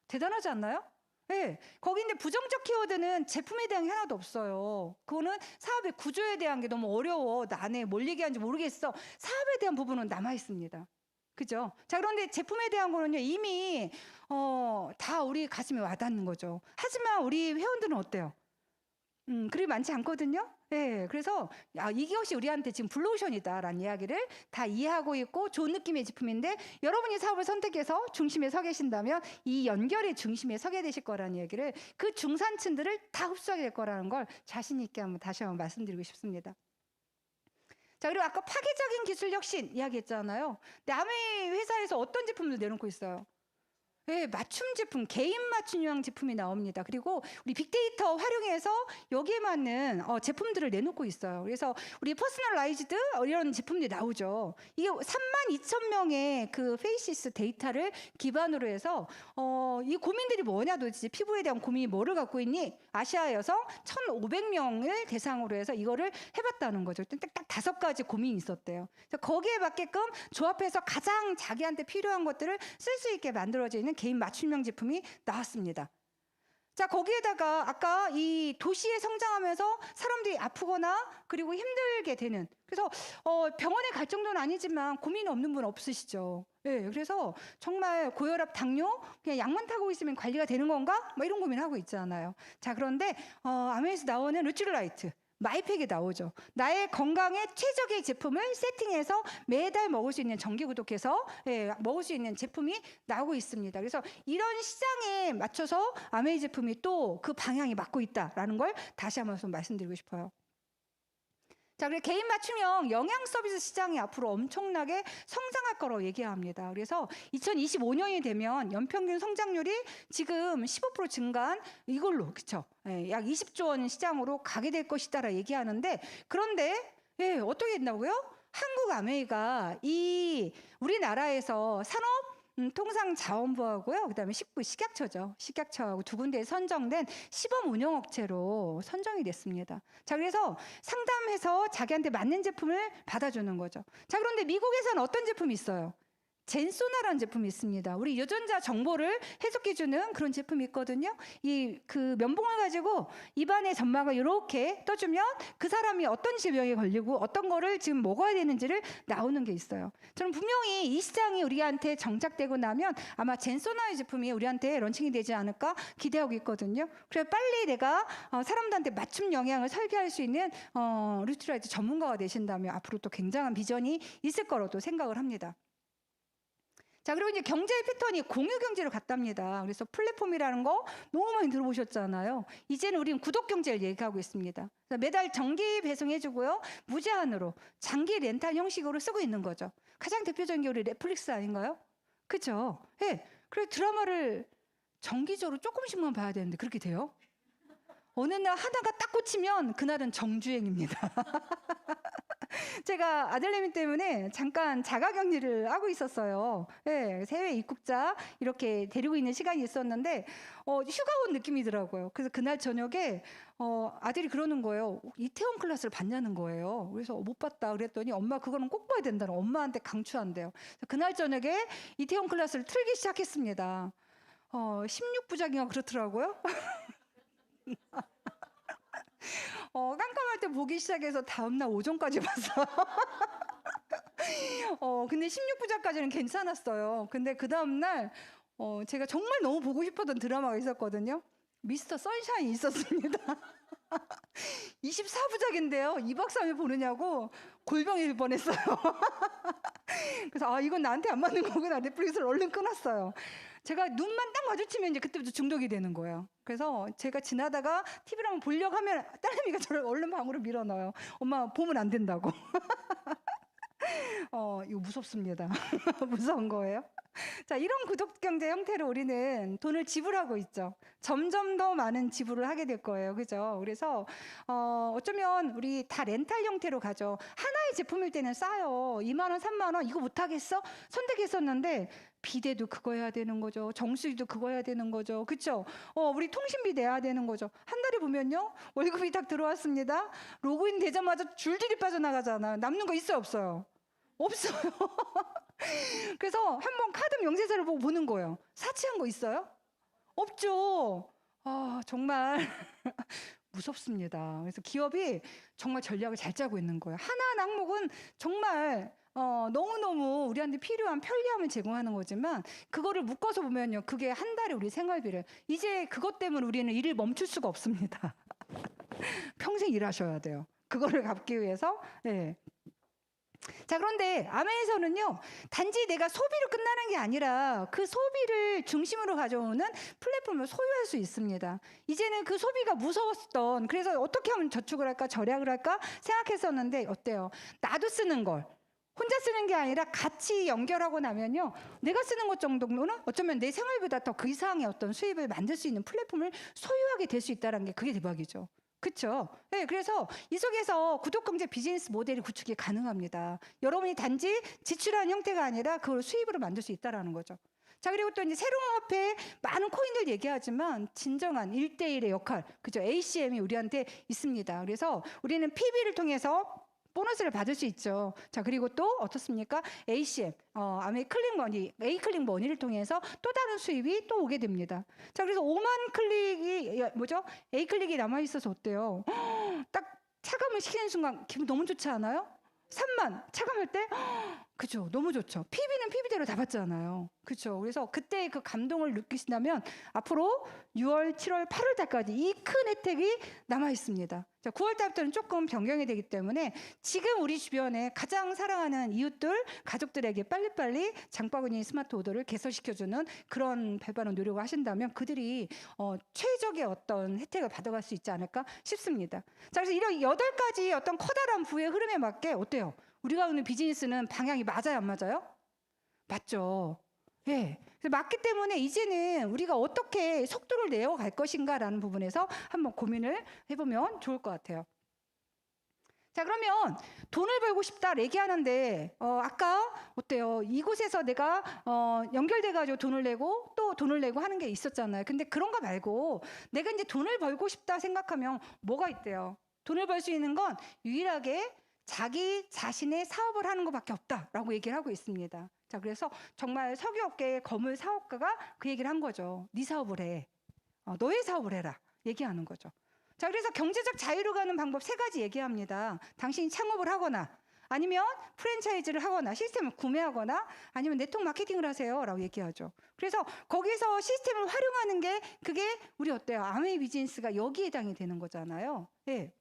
Speaker 1: 대단하지 않나요? 네, 거기인데 부정적 키워드는 제품에 대한 게 하나도 없어요. 그거는 사업의 구조에 대한 게 너무 어려워. 나 안에 뭘 얘기하는지 모르겠어. 사업에 대한 부분은 남아 있습니다. 그죠? 자, 그런데 제품에 대한 거는요, 이미 다 우리 가슴에 와닿는 거죠. 하지만 우리 회원들은 어때요? 그리 많지 않거든요. 네, 그래서 이것이 우리한테 지금 블루오션이다라는 이야기를 다 이해하고 있고 좋은 느낌의 제품인데 여러분이 사업을 선택해서 중심에 서 계신다면 이 연결의 중심에 서게 되실 거라는 얘기를 그 중산층들을 다 흡수하게 될 거라는 걸 자신 있게 다시 한번 말씀드리고 싶습니다. 자, 그리고 아까 파괴적인 기술 혁신 이야기했잖아요. 근데 아메이 회사에서 어떤 제품을 내놓고 있어요? 예, 맞춤 제품, 개인 맞춤형 제품이 나옵니다. 그리고 우리 빅데이터 활용해서 여기에 맞는 제품들을 내놓고 있어요. 그래서 우리 퍼스널라이즈드 이런 제품들이 나오죠. 이게 32,000명의 그 페이시스 데이터를 기반으로 해서 이 고민들이 뭐냐 도대체 피부에 대한 고민이 뭐를 갖고 있니? 아시아 여성 1,500명을 대상으로 해서 이거를 해봤다는 거죠. 딱 5가지 고민이 있었대요. 그래서 거기에 맞게끔 조합해서 가장 자기한테 필요한 것들을 쓸 수 있게 만들어져 있는 개인 맞춤형 제품이 나왔습니다. 자, 거기에다가 아까 이 도시에 성장하면서 사람들이 아프거나 그리고 힘들게 되는, 그래서 병원에 갈 정도는 아니지만 고민 없는 분 없으시죠? 예, 그래서 정말 고혈압, 당뇨 그냥 약만 타고 있으면 관리가 되는 건가? 뭐 이런 고민하고 있잖아요. 자, 그런데 아메에서 나오는 루트라이트 마이팩이 나오죠. 나의 건강에 최적의 제품을 세팅해서 매달 먹을 수 있는 정기 구독해서 먹을 수 있는 제품이 나오고 있습니다. 그래서 이런 시장에 맞춰서 아메이 제품이 또 그 방향이 맞고 있다라는 걸 다시 한번 말씀드리고 싶어요. 자, 그리고 개인 맞춤형 영양 서비스 시장이 앞으로 엄청나게 성장할 거라고 얘기합니다. 그래서 2025년이 되면 연평균 성장률이 지금 15% 증가한 이걸로, 그쵸? 약 20조 원 시장으로 가게 될 것이다라 얘기하는데, 그런데 어떻게 된다고요? 한국 아메이가 이 우리나라에서 산업 통상자원부하고요, 그다음에 식약처죠. 식약처하고 두 군데에 선정된 시범 운영업체로 선정이 됐습니다. 자, 그래서 상담해서 자기한테 맞는 제품을 받아주는 거죠. 자, 그런데 미국에서는 어떤 제품이 있어요? 젠소나라는 제품이 있습니다. 우리 유전자 정보를 해석해주는 그런 제품이 있거든요. 이 그 면봉을 가지고 입안의 점막을 이렇게 떠주면 그 사람이 어떤 질병에 걸리고 어떤 거를 지금 먹어야 되는지를 나오는 게 있어요. 저는 분명히 이 시장이 우리한테 정착되고 나면 아마 젠소나의 제품이 우리한테 런칭이 되지 않을까 기대하고 있거든요. 그래서 빨리 내가 사람들한테 맞춤 영양을 설계할 수 있는 루트라이트 전문가가 되신다면 앞으로 또 굉장한 비전이 있을 거라고 생각을 합니다. 자, 그리고 이제 경제의 패턴이 공유 경제로 갔답니다. 그래서 플랫폼이라는 거 너무 많이 들어보셨잖아요. 이제는 우리는 구독 경제를 얘기하고 있습니다. 그래서 매달 정기 배송해주고요, 무제한으로 장기 렌탈 형식으로 쓰고 있는 거죠. 가장 대표적인 게 우리 넷플릭스 아닌가요? 그렇죠? 예. 그래 드라마를 정기적으로 조금씩만 봐야 되는데 그렇게 돼요? 어느 날 하나가 딱 꽂히면 그날은 정주행입니다. 제가 아들내미 때문에 잠깐 자가격리를 하고 있었어요. 네, 해외 입국자 이렇게 데리고 있는 시간이 있었는데 휴가 온 느낌이더라고요. 그래서 그날 저녁에 아들이 그러는 거예요. 이태원 클래스를 봤냐는 거예요. 그래서 못 봤다 그랬더니 엄마 그거는 꼭 봐야 된다는, 엄마한테 강추한대요. 그래서 그날 저녁에 이태원 클래스를 틀기 시작했습니다. 16부작인가 그렇더라고요. 깜깜할 때 보기 시작해서 다음날 오전까지 봤어요. 근데 16부작까지는 괜찮았어요. 근데 그 다음날 제가 정말 너무 보고 싶었던 드라마가 있었거든요. 미스터 선샤인이 있었습니다. 24부작인데요. 2박 3일 보느냐고 골병일 뻔했어요. 그래서 이건 나한테 안 맞는 거구나. 넷플릭스를 얼른 끊었어요. 제가 눈만 딱 마주치면 이제 그때부터 중독이 되는 거예요. 그래서 제가 지나다가 TV를 한번 보려고 하면 딸내미가 저를 얼른 방으로 밀어넣어요. 엄마 보면 안 된다고. 이거 무섭습니다. 무서운 거예요. 자, 이런 구독 경제 형태로 우리는 돈을 지불하고 있죠. 점점 더 많은 지불을 하게 될 거예요. 그죠? 그래서 어쩌면 우리 다 렌탈 형태로 가죠. 하나의 제품일 때는 싸요. 2만 원, 3만 원 이거 못 하겠어? 선택했었는데 비대도 그거 해야 되는 거죠. 정수기도 그거 해야 되는 거죠. 그렇죠? 우리 통신비 내야 되는 거죠. 한 달에 보면요, 월급이 딱 들어왔습니다. 로그인 되자마자 줄줄이 빠져나가잖아요. 남는 거 있어요, 없어요? 없어요. 그래서 한번 카드 명세서를 보고 보는 거예요. 사치한 거 있어요? 없죠. 정말 무섭습니다. 그래서 기업이 정말 전략을 잘 짜고 있는 거예요. 하나하나 항목은 정말 너무너무 우리한테 필요한 편리함을 제공하는 거지만 그거를 묶어서 보면요, 그게 한 달에 우리 생활비를, 이제 그것 때문에 우리는 일을 멈출 수가 없습니다. 평생 일하셔야 돼요. 그거를 갚기 위해서. 네. 자, 그런데 아메에서는요, 단지 내가 소비로 끝나는 게 아니라 그 소비를 중심으로 가져오는 플랫폼을 소유할 수 있습니다. 이제는 그 소비가 무서웠던, 그래서 어떻게 하면 저축을 할까 절약을 할까 생각했었는데 어때요? 나도 쓰는 걸 혼자 쓰는 게 아니라 같이 연결하고 나면요, 내가 쓰는 것 정도는 어쩌면 내 생활보다 더 그 이상의 어떤 수입을 만들 수 있는 플랫폼을 소유하게 될 수 있다는 게 그게 대박이죠. 그렇죠? 네, 그래서 이 속에서 구독경제 비즈니스 모델이 구축이 가능합니다. 여러분이 단지 지출하는 형태가 아니라 그걸 수입으로 만들 수 있다는 거죠. 자, 그리고 또 이제 새로운 화폐 많은 코인들 얘기하지만 진정한 1대1의 역할, 그죠? ACM이 우리한테 있습니다. 그래서 우리는 PB를 통해서 보너스를 받을 수 있죠. 자, 그리고 또 어떻습니까? ACM, A 클릭 머니를 통해서 또 다른 수입이 또 오게 됩니다. 자, 그래서 5만 클릭이 A 클릭이 남아 있어서 어때요? 딱 차감을 시키는 순간 기분 너무 좋지 않아요? 3만 차감할 때 그죠, 너무 좋죠. PB는 PB대로 다 받잖아요. 그죠. 그래서 그때 그 감동을 느끼신다면 앞으로 6월, 7월, 8월 달까지 이 큰 혜택이 남아 있습니다. 자, 9월 달부터는 조금 변경이 되기 때문에 지금 우리 주변에 가장 사랑하는 이웃들, 가족들에게 빨리빨리 장바구니 스마트 오더를 개설시켜주는 그런 발빠른 노력을 하신다면 그들이 최적의 어떤 혜택을 받아갈 수 있지 않을까 싶습니다. 자, 그래서 이런 8가지 어떤 커다란 부의 흐름에 맞게 어때요? 우리가 하는 비즈니스는 방향이 맞아요, 안 맞아요? 맞죠. 예. 그래서 맞기 때문에 이제는 우리가 어떻게 속도를 내어갈 것인가라는 부분에서 한번 고민을 해보면 좋을 것 같아요. 자, 그러면 돈을 벌고 싶다 얘기하는데 아까 어때요? 이곳에서 내가 연결돼가지고 돈을 내고 또 돈을 내고 하는 게 있었잖아요. 근데 그런 거 말고 내가 이제 돈을 벌고 싶다 생각하면 뭐가 있대요? 돈을 벌 수 있는 건 유일하게 자기 자신의 사업을 하는 것밖에 없다라고 얘기를 하고 있습니다. 자, 그래서 정말 석유업계의 거물 사업가가 그 얘기를 한 거죠. 네 사업을 해. 너의 사업을 해라. 얘기하는 거죠. 자, 그래서 경제적 자유로 가는 방법 3가지 얘기합니다. 당신이 창업을 하거나 아니면 프랜차이즈를 하거나 시스템을 구매하거나 아니면 네트워크 마케팅을 하세요라고 얘기하죠. 그래서 거기서 시스템을 활용하는 게 그게 우리 어때요? 아메이 비즈니스가 여기에 해당이 되는 거잖아요. 네.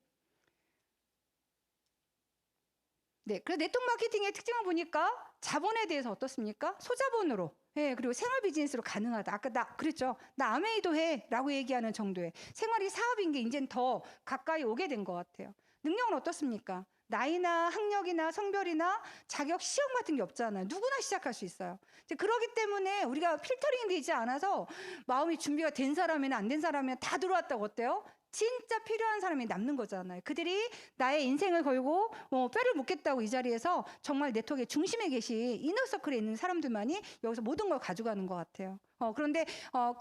Speaker 1: 네, 그래서 네트워크 마케팅의 특징을 보니까 자본에 대해서 어떻습니까? 소자본으로, 예, 그리고 생활 비즈니스로 가능하다. 아까 나 그랬죠. 나 아메이도 해라고 얘기하는 정도의 생활이 사업인 게 이제는 더 가까이 오게 된 것 같아요. 능력은 어떻습니까? 나이나 학력이나 성별이나 자격 시험 같은 게 없잖아요. 누구나 시작할 수 있어요. 이제 그러기 때문에 우리가 필터링이 되지 않아서 마음이 준비가 된 사람이나 안 된 사람이나 다 들어왔다고 어때요? 진짜 필요한 사람이 남는 거잖아요. 그들이 나의 인생을 걸고 뼈를 묻겠다고 이 자리에서 정말 네트워크의 중심에 계신 이너서클에 있는 사람들만이 여기서 모든 걸 가져가는 것 같아요. 그런데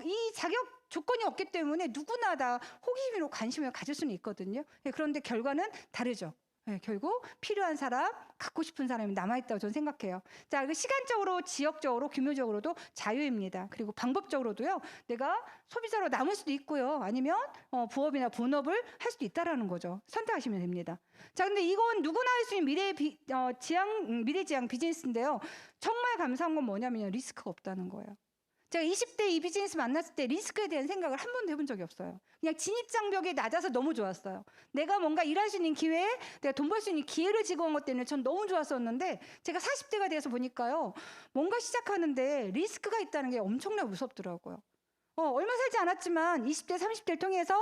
Speaker 1: 이 자격 조건이 없기 때문에 누구나 다 호기심으로 관심을 가질 수는 있거든요. 그런데 결과는 다르죠. 네, 결국 필요한 사람, 갖고 싶은 사람이 남아있다고 저는 생각해요. 자, 그 시간적으로, 지역적으로, 규모적으로도 자유입니다. 그리고 방법적으로도요, 내가 소비자로 남을 수도 있고요. 아니면 부업이나 본업을 할 수도 있다라는 거죠. 선택하시면 됩니다. 자, 근데 이건 누구나 할 수 있는 미래지향 비즈니스인데요. 정말 감사한 건 뭐냐면 리스크가 없다는 거예요. 제가 20대 이 비즈니스 만났을 때 리스크에 대한 생각을 한 번도 해본 적이 없어요. 그냥 진입장벽이 낮아서 너무 좋았어요. 내가 뭔가 일할 수 있는 기회, 내가 돈 벌 수 있는 기회를 지고 온 것 때문에 전 너무 좋았었는데 제가 40대가 돼서 보니까요. 뭔가 시작하는데 리스크가 있다는 게 엄청나게 무섭더라고요. 얼마 살지 않았지만 20대, 30대를 통해서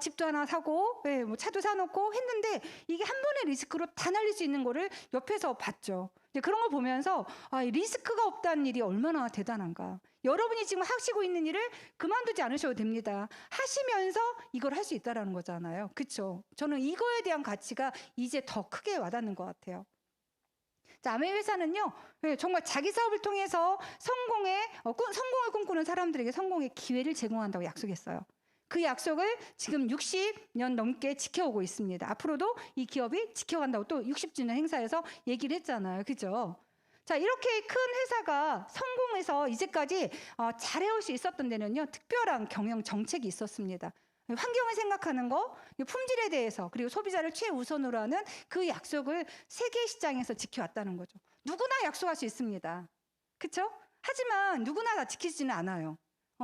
Speaker 1: 집도 하나 사고 뭐 차도 사놓고 했는데 이게 한 번의 리스크로 다 날릴 수 있는 거를 옆에서 봤죠. 그런 걸 보면서 리스크가 없다는 일이 얼마나 대단한가. 여러분이 지금 하시고 있는 일을 그만두지 않으셔도 됩니다. 하시면서 이걸 할 수 있다는 거잖아요. 그렇죠? 저는 이거에 대한 가치가 이제 더 크게 와닿는 것 같아요. 자, 아메이 회사는요, 정말 자기 사업을 통해서 성공을 꿈꾸는 사람들에게 성공의 기회를 제공한다고 약속했어요. 그 약속을 지금 60년 넘게 지켜오고 있습니다. 앞으로도 이 기업이 지켜간다고 또 60주년 행사에서 얘기를 했잖아요. 그죠? 자, 이렇게 큰 회사가 성공해서 이제까지 잘해올 수 있었던 데는요, 특별한 경영 정책이 있었습니다. 환경을 생각하는 거, 품질에 대해서, 그리고 소비자를 최우선으로 하는 그 약속을 세계 시장에서 지켜왔다는 거죠. 누구나 약속할 수 있습니다. 그렇죠? 하지만 누구나 다 지키지는 않아요.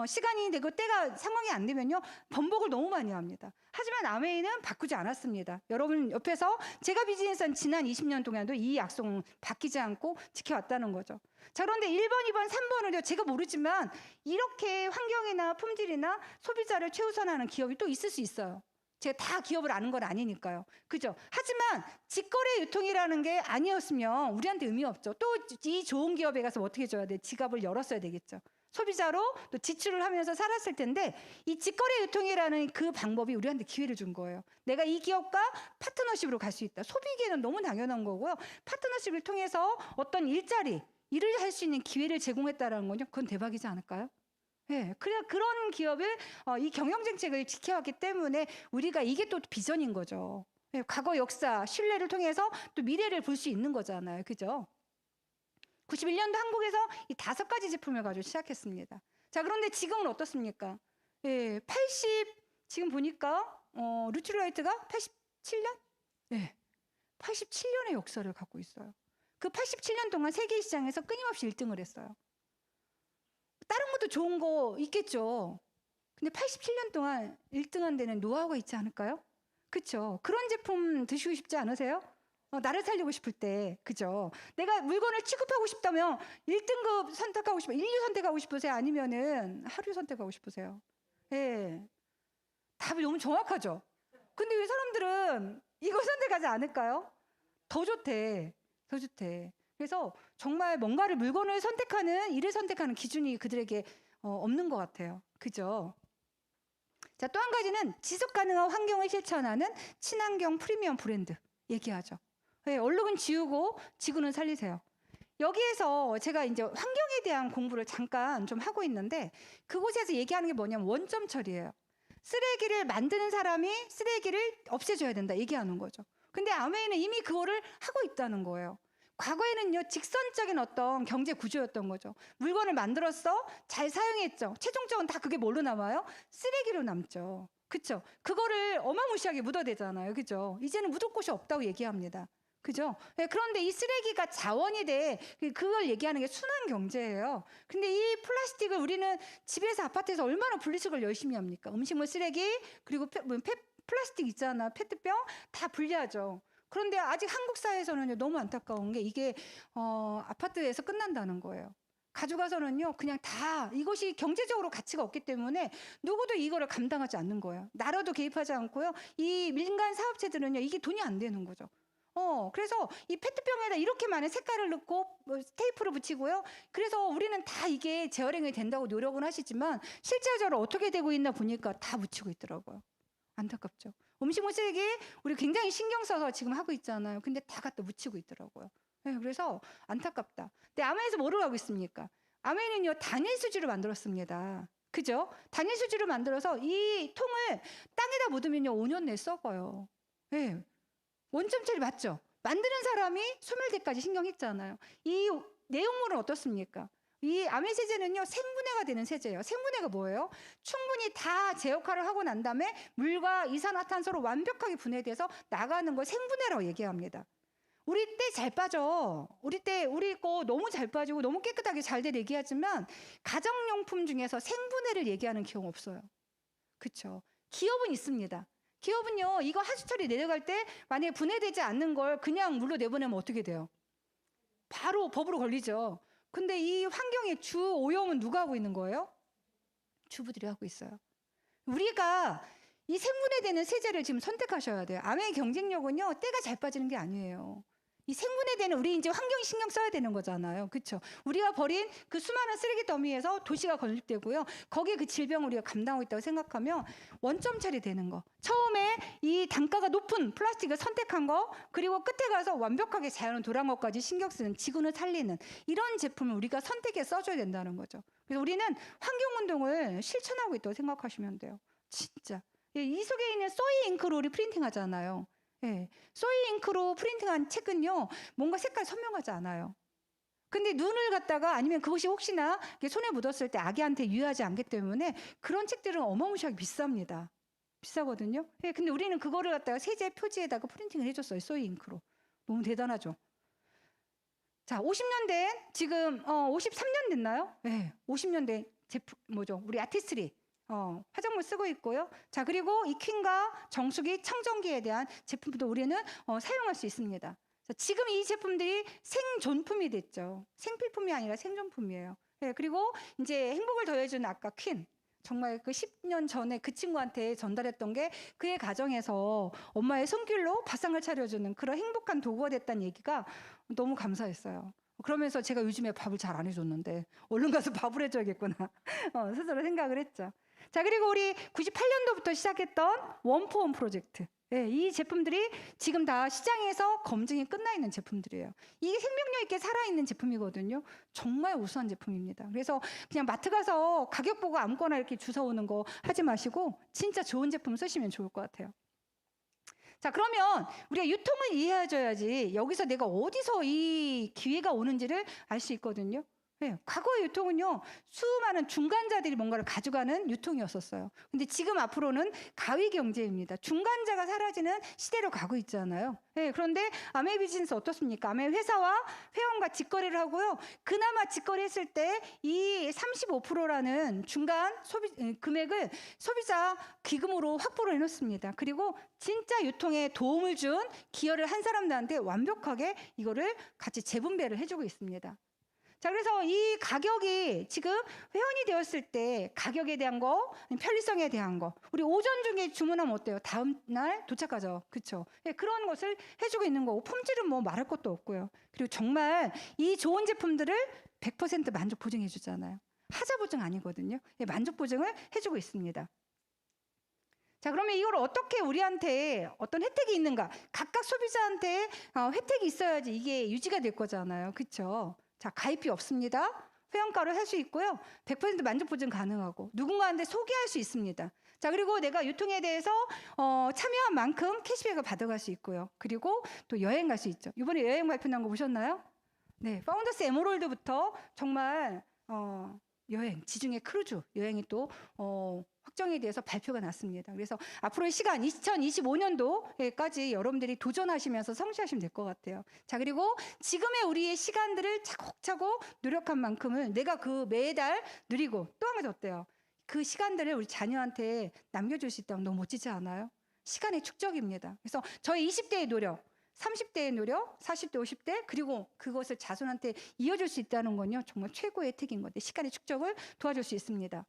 Speaker 1: 시간이 되고 때가 상황이 안 되면요, 번복을 너무 많이 합니다. 하지만 아메이는 바꾸지 않았습니다. 여러분 옆에서 제가 비즈니스한 지난 20년 동안도 이 약속은 바뀌지 않고 지켜왔다는 거죠. 자, 그런데 1번, 2번, 3번을요, 제가 모르지만 이렇게 환경이나 품질이나 소비자를 최우선하는 기업이 또 있을 수 있어요. 제가 다 기업을 아는 건 아니니까요. 그죠? 하지만 직거래 유통이라는 게 아니었으면 우리한테 의미 없죠. 또 이 좋은 기업에 가서 어떻게 해줘야 돼? 지갑을 열었어야 되겠죠. 소비자로 또 지출을 하면서 살았을 텐데 이 직거래 유통이라는 그 방법이 우리한테 기회를 준 거예요. 내가 이 기업과 파트너십으로 갈 수 있다. 소비기에는 너무 당연한 거고요. 파트너십을 통해서 어떤 일을 할 수 있는 기회를 제공했다라는 건요. 그건 대박이지 않을까요? 네, 그런 기업을 이 경영정책을 지켜왔기 때문에 우리가 이게 또 비전인 거죠. 네, 과거 역사, 신뢰를 통해서 또 미래를 볼 수 있는 거잖아요. 그죠? 91년도 한국에서 이 5가지 제품을 가지고 시작했습니다. 자, 그런데 지금은 어떻습니까? 예, 지금 보니까 루트라이트가 87년? 네, 87년의 역사를 갖고 있어요. 그 87년 동안 세계 시장에서 끊임없이 1등을 했어요. 다른 것도 좋은 거 있겠죠. 근데 87년 동안 1등한 데는 노하우가 있지 않을까요? 그렇죠. 그런 제품 드시고 싶지 않으세요? 나를 살리고 싶을 때, 그죠? 내가 물건을 취급하고 싶다면 1등급 선택하고 싶어요. 인류 선택하고 싶으세요? 아니면은 하류 선택하고 싶으세요? 예. 답이 너무 정확하죠? 근데 왜 사람들은 이걸 선택하지 않을까요? 더 좋대. 더 좋대. 그래서 정말 뭔가를 물건을 선택하는, 일을 선택하는 기준이 그들에게 없는 것 같아요. 그죠? 자, 또 한 가지는 지속 가능한 환경을 실천하는 친환경 프리미엄 브랜드 얘기하죠. 네, 얼룩은 지우고 지구는 살리세요. 여기에서 제가 이제 환경에 대한 공부를 잠깐 좀 하고 있는데 그곳에서 얘기하는 게 뭐냐면 원점 처리예요. 쓰레기를 만드는 사람이 쓰레기를 없애줘야 된다 얘기하는 거죠. 근데 아메이는 이미 그거를 하고 있다는 거예요. 과거에는요, 직선적인 어떤 경제 구조였던 거죠. 물건을 만들었어, 잘 사용했죠. 최종적으로 다 그게 뭘로 남아요? 쓰레기로 남죠. 그쵸? 그거를 어마무시하게 묻어대잖아요. 그죠? 이제는 묻을 곳이 없다고 얘기합니다. 그죠? 네, 그런데 이 쓰레기가 자원이 돼. 그걸 얘기하는 게 순환 경제예요. 근데 이 플라스틱을 우리는 집에서 아파트에서 얼마나 분리수거를 열심히 합니까? 음식물 쓰레기, 그리고 플라스틱 있잖아. 페트병 다 분리하죠. 그런데 아직 한국 사회에서는 너무 안타까운 게 이게 아파트에서 끝난다는 거예요. 가져가서는요, 그냥 다 이것이 경제적으로 가치가 없기 때문에 누구도 이거를 감당하지 않는 거예요. 나라도 개입하지 않고요. 이 민간 사업체들은요, 이게 돈이 안 되는 거죠. 그래서 이 페트병에다 이렇게 많은 색깔을 넣고 테이프를 붙이고요. 그래서 우리는 다 이게 재활용이 된다고 노력은 하시지만 실제적으로 어떻게 되고 있나 보니까 다 묻히고 있더라고요. 안타깝죠. 음식물 쓰레기 우리 굉장히 신경 써서 지금 하고 있잖아요. 근데 다 갖다 묻히고 있더라고요. 네, 그래서 안타깝다. 근데 아메에서 뭐를 하고 있습니까? 아메는요, 단일 수지를 만들었습니다. 그죠? 단일 수지를 만들어서 이 통을 땅에다 묻으면요, 5년 내에 썩어요. 네. 원점 처리 맞죠? 만드는 사람이 소멸제까지 신경했잖아요. 이 내용물은 어떻습니까? 이 아메 세제는요, 생분해가 되는 세제예요. 생분해가 뭐예요? 충분히 다 제 역할을 하고 난 다음에 물과 이산화탄소로 완벽하게 분해돼서 나가는 걸 생분해라고 얘기합니다. 우리 때 잘 빠져. 우리 거 너무 잘 빠지고 너무 깨끗하게 잘돼 얘기하지만 가정용품 중에서 생분해를 얘기하는 기업 없어요. 그렇죠? 기업은 있습니다. 기업은요, 이거 하수 처리 내려갈 때 만약에 분해되지 않는 걸 그냥 물로 내보내면 어떻게 돼요? 바로 법으로 걸리죠. 근데 이 환경의 주 오염은 누가 하고 있는 거예요? 주부들이 하고 있어요. 우리가 이 생분해되는 세제를 지금 선택하셔야 돼요. 아메의 경쟁력은요, 때가 잘 빠지는 게 아니에요. 이 생분해되는 우리 이제 환경 신경 써야 되는 거잖아요. 그렇죠? 우리가 버린 그 수많은 쓰레기 더미에서 도시가 건립되고요. 거기에 그 질병을 우리가 감당하고 있다고 생각하면 원점 처리되는 거. 처음에 이 단가가 높은 플라스틱을 선택한 거, 그리고 끝에 가서 완벽하게 자연은 돌아온 것까지 신경 쓰는, 지구를 살리는 이런 제품을 우리가 선택해 써줘야 된다는 거죠. 그래서 우리는 환경운동을 실천하고 있다고 생각하시면 돼요. 진짜. 이 속에 있는 소이 잉크로 우리 프린팅 하잖아요. 예, 소이 잉크로 프린팅한 책은요, 뭔가 색깔 선명하지 않아요. 근데 눈을 갖다가 아니면 그것이 혹시나 손에 묻었을 때 아기한테 유해하지 않기 때문에 그런 책들은 어마무시하게 비쌉니다. 비싸거든요. 예, 근데 우리는 그거를 갖다가 세제 표지에다가 프린팅을 해줬어요. 소이 잉크로. 너무 대단하죠. 자, 50년 된, 지금 53년 됐나요? 네, 50년 된 제품 뭐죠? 우리 아티스트리 화장물 쓰고 있고요. 자, 그리고 이 퀸과 정수기, 청정기에 대한 제품도 우리는 사용할 수 있습니다. 자, 지금 이 제품들이 생존품이 됐죠. 생필품이 아니라 생존품이에요. 네, 그리고 이제 행복을 더해주는 아까 퀸, 정말 그 10년 전에 그 친구한테 전달했던 게 그의 가정에서 엄마의 손길로 밥상을 차려주는 그런 행복한 도구가 됐다는 얘기가 너무 감사했어요. 그러면서 제가 요즘에 밥을 잘 안 해줬는데 얼른 가서 밥을 해줘야겠구나 스스로 생각을 했죠. 자, 그리고 우리 98년도부터 시작했던 원포원 프로젝트. 네, 이 제품들이 지금 다 시장에서 검증이 끝나 있는 제품들이에요. 이게 생명력 있게 살아있는 제품이거든요. 정말 우수한 제품입니다. 그래서 그냥 마트 가서 가격 보고 아무거나 이렇게 주워오는 거 하지 마시고 진짜 좋은 제품 쓰시면 좋을 것 같아요. 자, 그러면 우리가 유통을 이해해줘야지 여기서 내가 어디서 이 기회가 오는지를 알 수 있거든요. 네, 과거의 유통은요, 수많은 중간자들이 뭔가를 가져가는 유통이었었어요. 근데 지금 앞으로는 가위 경제입니다. 중간자가 사라지는 시대로 가고 있잖아요. 네, 그런데 아메 비즈니스 어떻습니까? 아메 회사와 회원과 직거래를 하고요. 그나마 직거래했을 때 이 35%라는 중간 소비 금액을 소비자 기금으로 확보를 해놓습니다. 그리고 진짜 유통에 도움을 준 기여를 한 사람들한테 완벽하게 이거를 같이 재분배를 해주고 있습니다. 자, 그래서 이 가격이 지금 회원이 되었을 때 가격에 대한 거, 편리성에 대한 거, 우리 오전 중에 주문하면 어때요? 다음 날 도착하죠. 그렇죠? 예, 그런 것을 해주고 있는 거고, 품질은 뭐 말할 것도 없고요. 그리고 정말 이 좋은 제품들을 100% 만족 보증해 주잖아요. 하자 보증 아니거든요. 예, 만족 보증을 해주고 있습니다. 자, 그러면 이걸 어떻게 우리한테 어떤 혜택이 있는가? 각각 소비자한테 혜택이 있어야지 이게 유지가 될 거잖아요. 그렇죠? 자, 가입비 없습니다. 회원가로 할 수 있고요. 100% 만족 보증 가능하고 누군가한테 소개할 수 있습니다. 자, 그리고 내가 유통에 대해서 참여한 만큼 캐시백을 받아갈 수 있고요. 그리고 또 여행 갈 수 있죠. 이번에 여행 발표한 거 보셨나요? 네, 파운더스 에메랄드부터 정말 여행, 지중해 크루즈 여행이 또 확정에 대해서 발표가 났습니다. 그래서 앞으로의 시간 2025년도에까지 여러분들이 도전하시면서 성취하시면 될 것 같아요. 자, 그리고 지금의 우리의 시간들을 차곡차곡 노력한 만큼은 내가 그 매달 누리고 또 한 가지 어때요? 그 시간들을 우리 자녀한테 남겨줄 수 있다면 너무 멋지지 않아요? 시간의 축적입니다. 그래서 저희 20대의 노력, 30대의 노력, 40대, 50대, 그리고 그것을 자손한테 이어줄 수 있다는 건요, 정말 최고의 혜택인 건데, 시간의 축적을 도와줄 수 있습니다.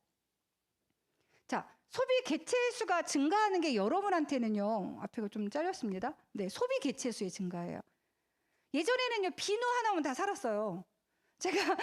Speaker 1: 자, 소비 개체수가 증가하는 게 여러분한테는요, 앞에가 좀 잘렸습니다. 네, 소비 개체수의 증가예요. 예전에는요, 비누 하나면 다 살았어요. 제가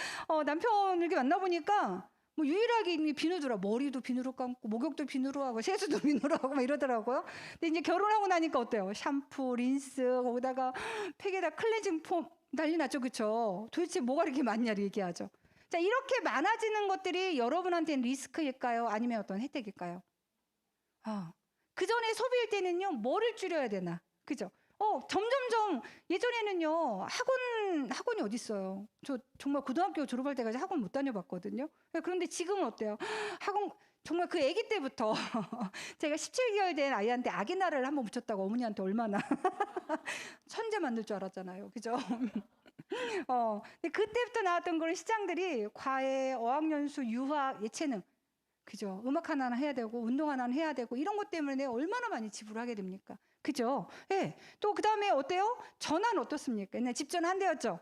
Speaker 1: 남편을 이렇게 만나보니까 뭐 유일하게 있는 게 비누더라. 머리도 비누로 감고 목욕도 비누로 하고 세수도 비누로 하고 막 이러더라고요. 근데 이제 결혼하고 나니까 어때요? 샴푸, 린스, 거기다가 팩에다 클렌징 폼 난리 났죠, 그렇죠? 도대체 뭐가 이렇게 많냐 얘기하죠. 자, 이렇게 많아지는 것들이 여러분한테는 리스크일까요? 아니면 어떤 혜택일까요? 그 전에 소비일 때는요, 뭐를 줄여야 되나, 그죠? 점점점 예전에는요, 학원이 어디 있어요? 저 정말 고등학교 졸업할 때까지 학원 못 다녀봤거든요. 그런데 지금은 어때요? 학원 정말 그 아기 때부터 제가 17개월 된 아이한테 아기 나라를 한번 붙였다고 어머니한테 얼마나 천재 만들 줄 알았잖아요, 그죠? 근데 그때부터 나왔던 그런 시장들이 과외, 어학연수, 유학, 예체능, 그죠? 음악 하나는 해야 되고 운동 하나는 해야 되고 이런 것 때문에 얼마나 많이 지불하게 됩니까? 그죠? 예. 또 그다음에 어때요? 전화는 어떻습니까? 옛날 집 전화 한 대였죠.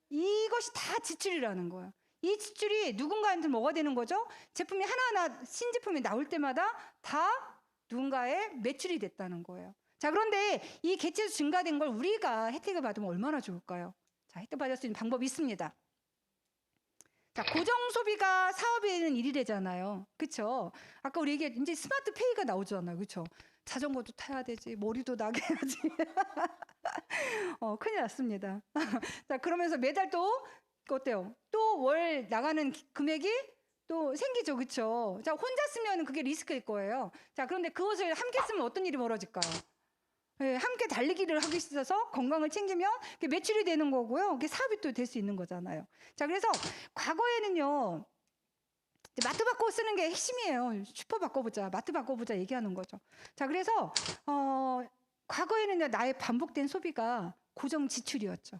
Speaker 1: 이것이 다 지출이라는 거예요. 이 지출이 누군가한테 뭐가 되는 거죠? 제품이 하나하나 신제품이 나올 때마다 다 누군가의 매출이 됐다는 거예요. 자, 그런데 이 개체수 증가된 걸 우리가 혜택을 받으면 얼마나 좋을까요? 자, 혜택 받을 수 있는 방법이 있습니다. 자, 고정 소비가 사업에는 일이 되잖아요. 그렇죠? 아까 우리 얘기했 이제 스마트 페이가 나오잖아요. 그렇죠? 자전거도 타야 되지, 머리도 나게 해야지. 큰일 났습니다. 자, 그러면서 매달 또 어때요? 또 월 나가는 금액이 또 생기죠, 그렇죠? 자, 혼자 쓰면 그게 리스크일 거예요. 자, 그런데 그것을 함께 쓰면 어떤 일이 벌어질까요? 네, 함께 달리기를 하기 있어서 건강을 챙기면 그게 매출이 되는 거고요. 그게 사업이 또 될 수 있는 거잖아요. 자, 그래서 과거에는요, 마트 바꿔 쓰는 게 핵심이에요. 슈퍼 바꿔보자, 마트 바꿔보자 얘기하는 거죠. 자, 그래서 과거에는요, 나의 반복된 소비가 고정 지출이었죠.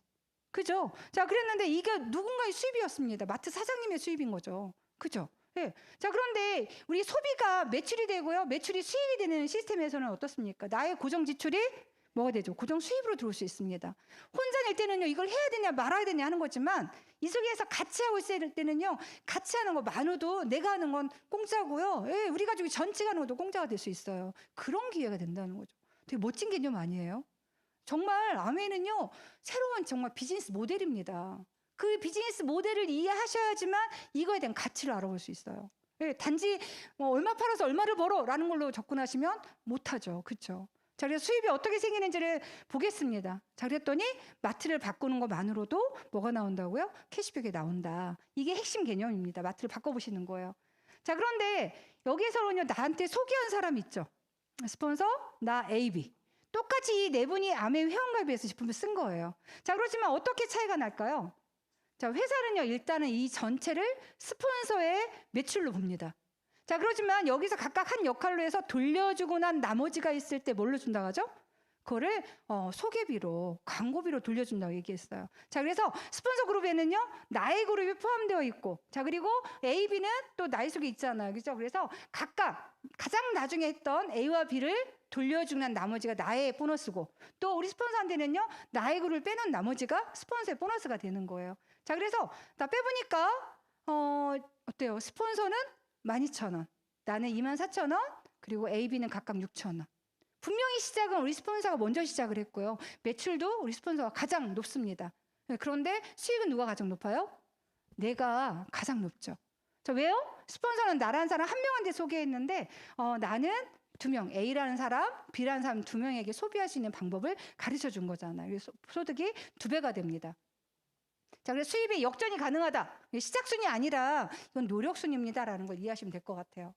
Speaker 1: 그죠? 자, 그랬는데 이게 누군가의 수입이었습니다. 마트 사장님의 수입인 거죠. 그죠? 네. 자, 그런데 우리 소비가 매출이 되고요, 매출이 수익이 되는 시스템에서는 어떻습니까? 나의 고정 지출이 뭐가 되죠? 고정 수입으로 들어올 수 있습니다. 혼자 낼 때는요, 이걸 해야 되냐 말아야 되냐 하는 거지만 이 속에서 같이 하고 있을 때는요, 같이 하는 것만으로도 내가 하는 건 공짜고요. 예, 우리 가족이 전체가 하는 것도 공짜가 될 수 있어요. 그런 기회가 된다는 거죠. 되게 멋진 개념 아니에요? 정말 아메이는요, 새로운 정말 비즈니스 모델입니다. 그 비즈니스 모델을 이해하셔야지만 이거에 대한 가치를 알아볼 수 있어요. 예, 단지 얼마 팔아서 얼마를 벌어라는 걸로 접근하시면 못하죠. 그렇죠? 자, 그래서 수입이 어떻게 생기는지를 보겠습니다. 자, 그랬더니 마트를 바꾸는 것만으로도 뭐가 나온다고요? 캐시백이 나온다. 이게 핵심 개념입니다. 마트를 바꿔보시는 거예요. 자, 그런데 여기에서는요, 나한테 소개한 사람 있죠? 스폰서, 나 AB. 똑같이 이 네 분이 아메 회원가입에서 제품을 쓴 거예요. 자, 그렇지만 어떻게 차이가 날까요? 자, 회사는요, 일단은 이 전체를 스폰서의 매출로 봅니다. 자, 그렇지만 여기서 각각 한 역할로 해서 돌려주고 난 나머지가 있을 때 뭘로 준다고 하죠? 그거를 소개비로, 광고비로 돌려준다고 얘기했어요. 자, 그래서 스폰서 그룹에는요, 나의 그룹이 포함되어 있고, 자, 그리고 AB는 또 나의 속에 있잖아요. 그죠? 그래서 각각 가장 나중에 했던 A와 B를 돌려주고 난 나머지가 나의 보너스고, 또 우리 스폰서한테는요, 나의 그룹을 빼놓은 나머지가 스폰서의 보너스가 되는 거예요. 자, 그래서 나 빼보니까 어때요? 스폰서는 12,000원, 나는 24,000원, 그리고 AB는 각각 6,000원. 분명히 시작은 우리 스폰서가 먼저 시작을 했고요. 매출도 우리 스폰서가 가장 높습니다. 그런데 수익은 누가 가장 높아요? 내가 가장 높죠. 자, 왜요? 스폰서는 나라는 사람 한 명한테 소개했는데 나는 2명, A라는 사람, B라는 사람 2명에게 소비할 수 있는 방법을 가르쳐 준 거잖아요. 그래서 소득이 2배가 됩니다. 자, 그래서 수입의 역전이 가능하다. 시작순이 아니라 이건 노력순입니다라는 걸 이해하시면 될 것 같아요.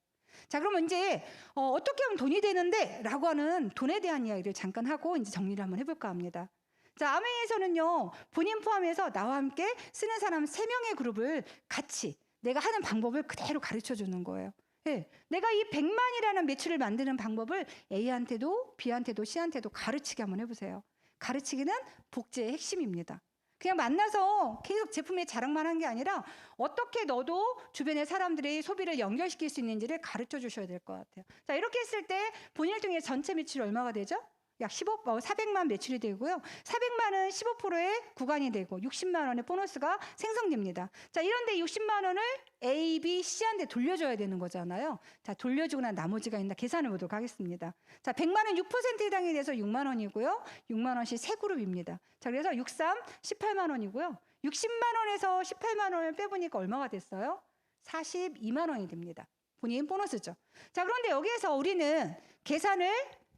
Speaker 1: 자, 그러면 이제 어떻게 하면 돈이 되는데? 라고 하는 돈에 대한 이야기를 잠깐 하고 이제 정리를 한번 해볼까 합니다. 자, 아메이에서는요, 본인 포함해서 나와 함께 쓰는 사람 3명의 그룹을 같이 내가 하는 방법을 그대로 가르쳐 주는 거예요. 예, 내가 이 100만이라는 매출을 만드는 방법을 A한테도 B한테도 C한테도 가르치게 한번 해보세요. 가르치기는 복제의 핵심입니다. 그냥 만나서 계속 제품의 자랑만 한 게 아니라 어떻게 너도 주변의 사람들의 소비를 연결시킬 수 있는지를 가르쳐 주셔야 될 것 같아요. 자, 이렇게 했을 때 본인을 통해 전체 매출이 얼마가 되죠? 약 400만 매출이 되고요. 400만은 15%의 구간이 되고 60만 원의 보너스가 생성됩니다. 자, 이런데 60만 원을 A, B, C한테 돌려줘야 되는 거잖아요. 자, 돌려주고 난 나머지가 있나 계산해 보도록 하겠습니다. 자, 100만은 6% 해당이 돼서 6만 원이고요. 6만 원씩 세 그룹입니다. 자, 그래서 63, 18만 원이고요. 60만 원에서 18만 원을 빼보니까 얼마가 됐어요? 42만 원이 됩니다. 본인 보너스죠. 자, 그런데 여기에서 우리는 계산을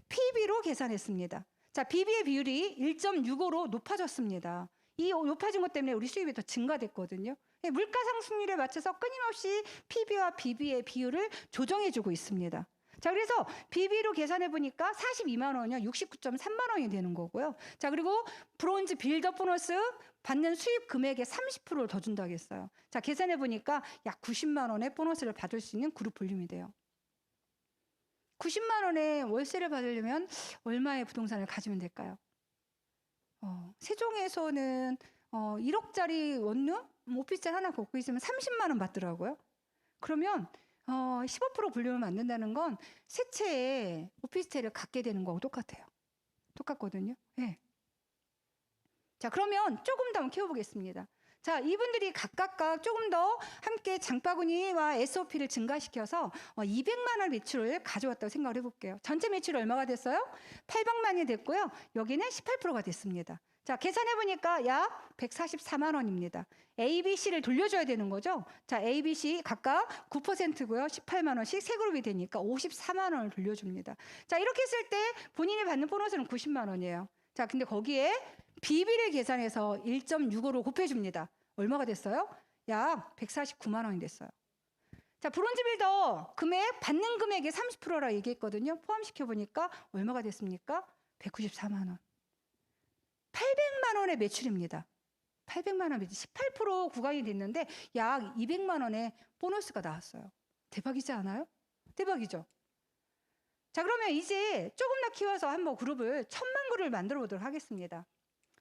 Speaker 1: PB로 계산했습니다. 자, PB의 비율이 1.65로 높아졌습니다. 이 높아진 것 때문에 우리 수입이 더 증가됐거든요. 물가 상승률에 맞춰서 끊임없이 PB와 BB의 비율을 조정해주고 있습니다. 자, 그래서 BB로 계산해 보니까 42만 원이요, 69.3만 원이 되는 거고요. 자, 그리고 브론즈 빌더 보너스 받는 수입 금액의 30%를 더 준다고 했어요. 자, 계산해 보니까 약 90만 원의 보너스를 받을 수 있는 그룹 볼륨이 돼요. 90만 원의 월세를 받으려면 얼마의 부동산을 가지면 될까요? 세종에서는 1억짜리 원룸 오피스텔 하나 갖고 있으면 30만 원 받더라고요. 그러면 15% 볼륨을 만든다는 건 세 채의 오피스텔을 갖게 되는 거하고 똑같아요. 똑같거든요. 네. 자, 그러면 조금 더 한번 키워보겠습니다. 자, 이분들이 각각 조금 더 함께 장바구니와 SOP를 증가시켜서 200만 원 매출을 가져왔다고 생각을 해볼게요. 전체 매출이 얼마가 됐어요? 800만이 됐고요. 여기는 18%가 됐습니다. 자, 계산해보니까 약 144만 원입니다. A, B, C를 돌려줘야 되는 거죠. 자, A, B, C 각각 9%고요. 18만 원씩 세 그룹이 되니까 54만 원을 돌려줍니다. 자, 이렇게 했을 때 본인이 받는 보너스는 90만 원이에요. 자, 근데 거기에 BB를 계산해서 1.65로 곱해줍니다. 얼마가 됐어요? 약 149만 원이 됐어요. 자, 브론즈 빌더 금액, 받는 금액의 30%라고 얘기했거든요. 포함시켜보니까 얼마가 됐습니까? 194만 원. 800만 원의 매출입니다. 800만 원 매출, 18% 구간이 됐는데 약 200만 원의 보너스가 나왔어요. 대박이지 않아요? 대박이죠? 자, 그러면 이제 조금 더 키워서 한번 그룹을 1000만 그룹을 만들어 보도록 하겠습니다.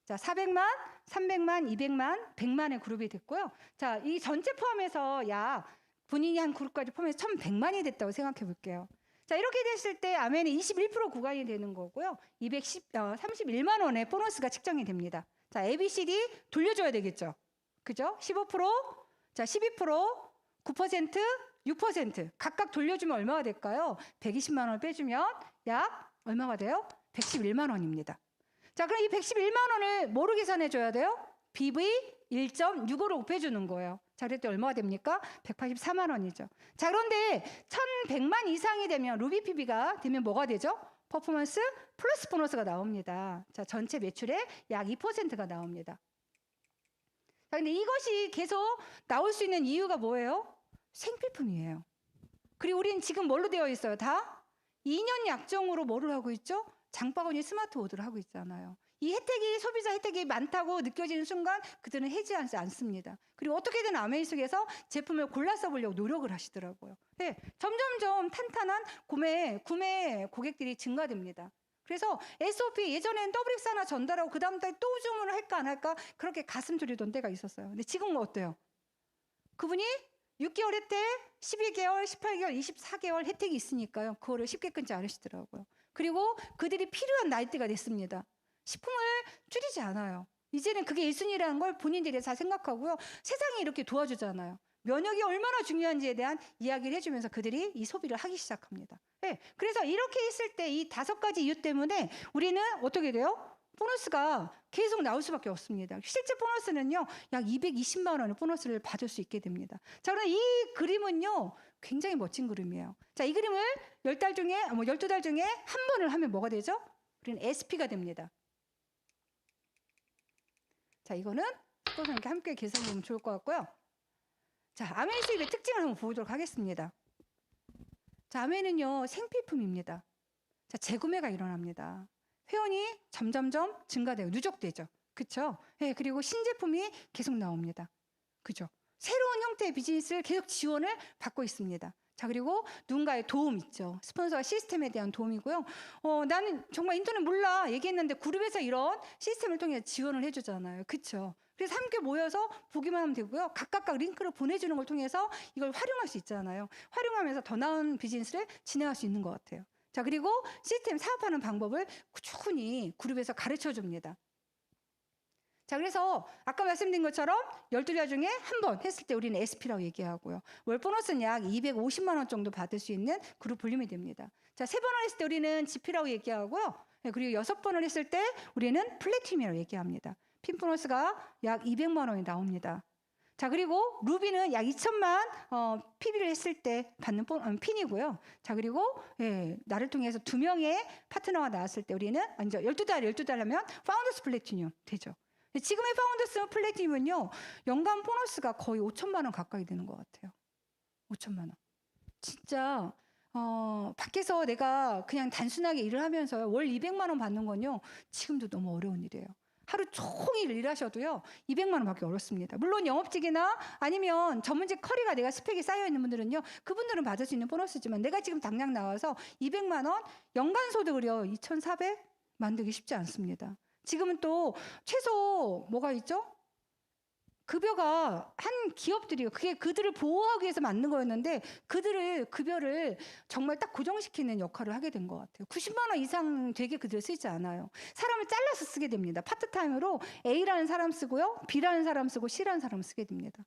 Speaker 1: 자, 400만, 300만, 200만, 100만의 그룹이 됐고요. 자, 이 전체 포함해서 약 본인이 한 그룹까지 포함해서 1100만이 됐다고 생각해 볼게요. 자, 이렇게 됐을 때 아멘이 21% 구간이 되는 거고요. 31만 원의 보너스가 측정이 됩니다. 자, ABCD 돌려줘야 되겠죠. 그죠? 15%, 자, 12%, 9%, 6% 각각 돌려주면 얼마가 될까요? 120만 원을 빼주면 약 얼마가 돼요? 111만 원입니다. 자, 그럼 이 111만 원을 뭐로 계산해 줘야 돼요? BV 1.65로 곱해주는 거예요. 자, 그랬더니 얼마가 됩니까? 184만 원이죠. 자, 그런데 1100만 이상이 되면 루비 PB가 되면 뭐가 되죠? 퍼포먼스 플러스 보너스가 나옵니다. 자, 전체 매출의 약 2%가 나옵니다. 자, 근데 이것이 계속 나올 수 있는 이유가 뭐예요? 생필품이에요. 그리고 우리는 지금 뭘로 되어 있어요? 다 2년 약정으로 뭐를 하고 있죠? 장바구니 스마트워드를 하고 있잖아요. 이 혜택이 소비자 혜택이 많다고 느껴지는 순간 그들은 해지하지 않습니다. 그리고 어떻게든 아메이 속에서 제품을 골라 써보려고 노력을 하시더라고요. 네, 점점점 탄탄한 구매 고객들이 증가됩니다. 그래서 SOP 예전엔 WX 하나 전달하고 그 다음 달에 또 주문을 할까 안 할까 그렇게 가슴 졸이던 때가 있었어요. 근데 지금은 어때요? 그분이 6개월 혜택, 12개월, 18개월, 24개월 혜택이 있으니까요. 그거를 쉽게 끊지 않으시더라고요. 그리고 그들이 필요한 나이대가 됐습니다. 식품을 줄이지 않아요. 이제는 그게 1순위라는 걸 본인들이 다 생각하고요. 세상이 이렇게 도와주잖아요. 면역이 얼마나 중요한지에 대한 이야기를 해주면서 그들이 이 소비를 하기 시작합니다. 네, 그래서 이렇게 있을 때 이 5가지 이유 때문에 우리는 어떻게 돼요? 보너스가 계속 나올 수밖에 없습니다. 실제 보너스는요, 약 220만 원의 보너스를 받을 수 있게 됩니다. 자, 그럼 이 그림은요, 굉장히 멋진 그림이에요. 자, 이 그림을 10달 중에, 12달 중에 한 번을 하면 뭐가 되죠? 우리는 SP가 됩니다. 자, 이거는 또 함께 계산해 보면 좋을 것 같고요. 자, 아멘 수입의 특징을 한번 보도록 하겠습니다. 자, 아멘은요, 생필품입니다. 자, 재구매가 일어납니다. 회원이 점점점 증가돼요. 누적되죠. 그렇죠? 네, 그리고 신제품이 계속 나옵니다. 그죠? 새로운 형태의 비즈니스를 계속 지원을 받고 있습니다. 자, 그리고 누군가의 도움 있죠. 스폰서와 시스템에 대한 도움이고요. 나는 정말 인터넷 몰라 얘기했는데 그룹에서 이런 시스템을 통해 지원을 해주잖아요. 그렇죠? 그래서 함께 모여서 보기만 하면 되고요. 각각 링크를 보내주는 걸 통해서 이걸 활용할 수 있잖아요. 활용하면서 더 나은 비즈니스를 진행할 수 있는 것 같아요. 자, 그리고 시스템 사업하는 방법을 꾸준히 그룹에서 가르쳐 줍니다. 자, 그래서 아까 말씀드린 것처럼 12달 중에 한 번 했을 때 우리는 SP라고 얘기하고요. 월 보너스는 약 250만 원 정도 받을 수 있는 그룹 볼륨이 됩니다. 자, 3번을 했을 때 우리는 GP라고 얘기하고요. 그리고 6번을 했을 때 우리는 플래티늄이라고 얘기합니다. 핀 보너스가 약 200만 원이 나옵니다. 자, 그리고 루비는 약 2천만 PB를 했을 때 받는 핀이고요. 자, 그리고 나를 통해서 2명의 파트너가 나왔을 때 우리는 먼저 12달 하면 파운더스 플래티늄 되죠. 지금의 파운더스 플래티늄은요, 연간 보너스가 거의 5천만 원 가까이 되는 것 같아요. 5천만 원. 진짜 밖에서 내가 그냥 단순하게 일을 하면서요, 월 200만 원 받는 건요, 지금도 너무 어려운 일이에요. 하루 종일 일하셔도요 200만 원밖에 어렵습니다. 물론 영업직이나 아니면 전문직 커리가 내가 스펙이 쌓여 있는 분들은요, 그분들은 받을 수 있는 보너스지만 내가 지금 당장 나와서 200만 원 연간 소득을요 2,400 만들기 쉽지 않습니다. 지금은 또 최소 뭐가 있죠? 급여가 한 기업들이요. 그게 그들을 보호하기 위해서 만든 거였는데 그들을 급여를 정말 딱 고정시키는 역할을 하게 된 것 같아요. 90만 원 이상 되게 그들 쓰지 않아요. 사람을 잘라서 쓰게 됩니다. 파트타임으로 A라는 사람 쓰고요. B라는 사람 쓰고 C라는 사람 쓰게 됩니다.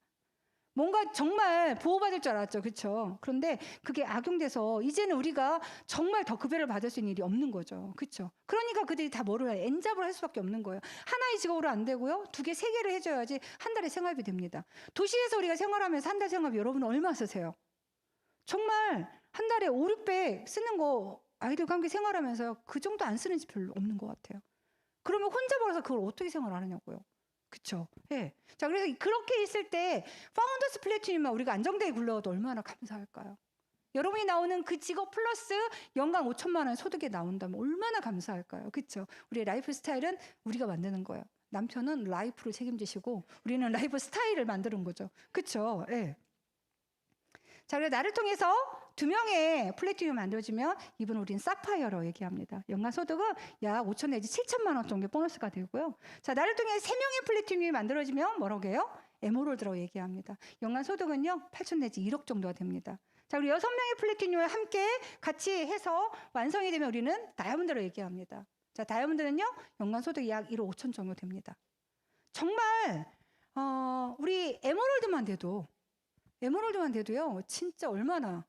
Speaker 1: 뭔가 정말 보호받을 줄 알았죠. 그렇죠? 그런데 그게 악용돼서 이제는 우리가 정말 더 급여를 받을 수 있는 일이 없는 거죠. 그렇죠? 그러니까 그들이 다 뭐를 해요? 엔잡을 할 수밖에 없는 거예요. 하나의 직업으로 안 되고요. 2개, 3개를 해줘야지 한 달에 생활비 됩니다. 도시에서 우리가 생활하면서 한 달 생활비 여러분은 얼마 쓰세요? 정말 한 달에 5, 600 쓰는 거 아이들과 함께 생활하면서요. 그 정도 안 쓰는 집 별로 없는 것 같아요. 그러면 혼자 벌어서 그걸 어떻게 생활하느냐고요. 그렇죠. 예. 자, 그래서 그렇게 있을 때 파운더스 플래티늄만 우리가 안정되게 굴러도 얼마나 감사할까요? 여러분이 나오는 그 직업 플러스 연간 5천만 원 소득이 나온다면 얼마나 감사할까요? 그렇죠. 우리의 라이프 스타일은 우리가 만드는 거예요. 남편은 라이프를 책임지시고 우리는 라이프 스타일을 만드는 거죠. 그렇죠. 예. 자, 그래서 나를 통해서 2명의 플래티늄이 만들어지면 이분은 우리는 사파이어라고 얘기합니다. 연간 소득은 약 5천 내지 7천만 원 정도의 보너스가 되고요. 자, 나를 통해 3명의 플래티늄이 만들어지면 뭐라고 해요? 에메랄드라고 얘기합니다. 연간 소득은요 8천 내지 1억 정도가 됩니다. 자, 우리 6명의 플래티늄을 함께 같이 해서 완성이 되면 우리는 다이아몬드로 얘기합니다. 자, 다이아몬드는요, 연간 소득이 약 1억 5천 정도 됩니다. 정말, 우리 에메랄드만 돼도요, 진짜 얼마나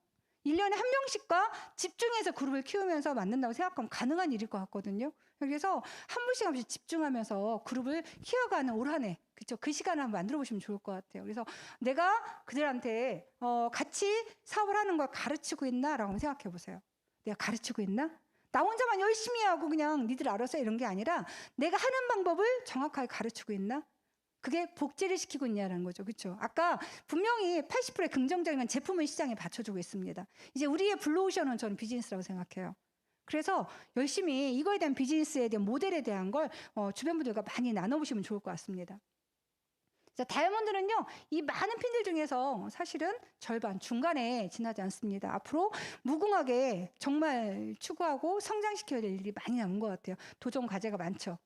Speaker 1: 1년에 한 명씩과 집중해서 그룹을 키우면서 만든다고 생각하면 가능한 일일 것 같거든요. 그래서 한 분씩 한 분씩 집중하면서 그룹을 키워가는 올 한 해, 그쵸? 그 시간을 한번 만들어 보시면 좋을 것 같아요. 그래서 내가 그들한테 같이 사업을 하는 걸 가르치고 있나라고 생각해 보세요. 내가 가르치고 있나? 나 혼자만 열심히 하고 그냥 니들 알아서 이런 게 아니라 내가 하는 방법을 정확하게 가르치고 있나? 그게 복제를 시키고 있냐는 거죠. 그렇죠? 아까 분명히 80%의 긍정적인 건 제품을 시장에 받쳐주고 있습니다. 이제 우리의 블루오션은 저는 비즈니스라고 생각해요. 그래서 열심히 이거에 대한 비즈니스에 대한 모델에 대한 걸 주변 분들과 많이 나눠보시면 좋을 것 같습니다. 자, 다이아몬드는요, 이 많은 핀들 중에서 사실은 절반 중간에 지나지 않습니다. 앞으로 무궁하게 정말 추구하고 성장시켜야 될 일이 많이 남은 것 같아요. 도전 과제가 많죠.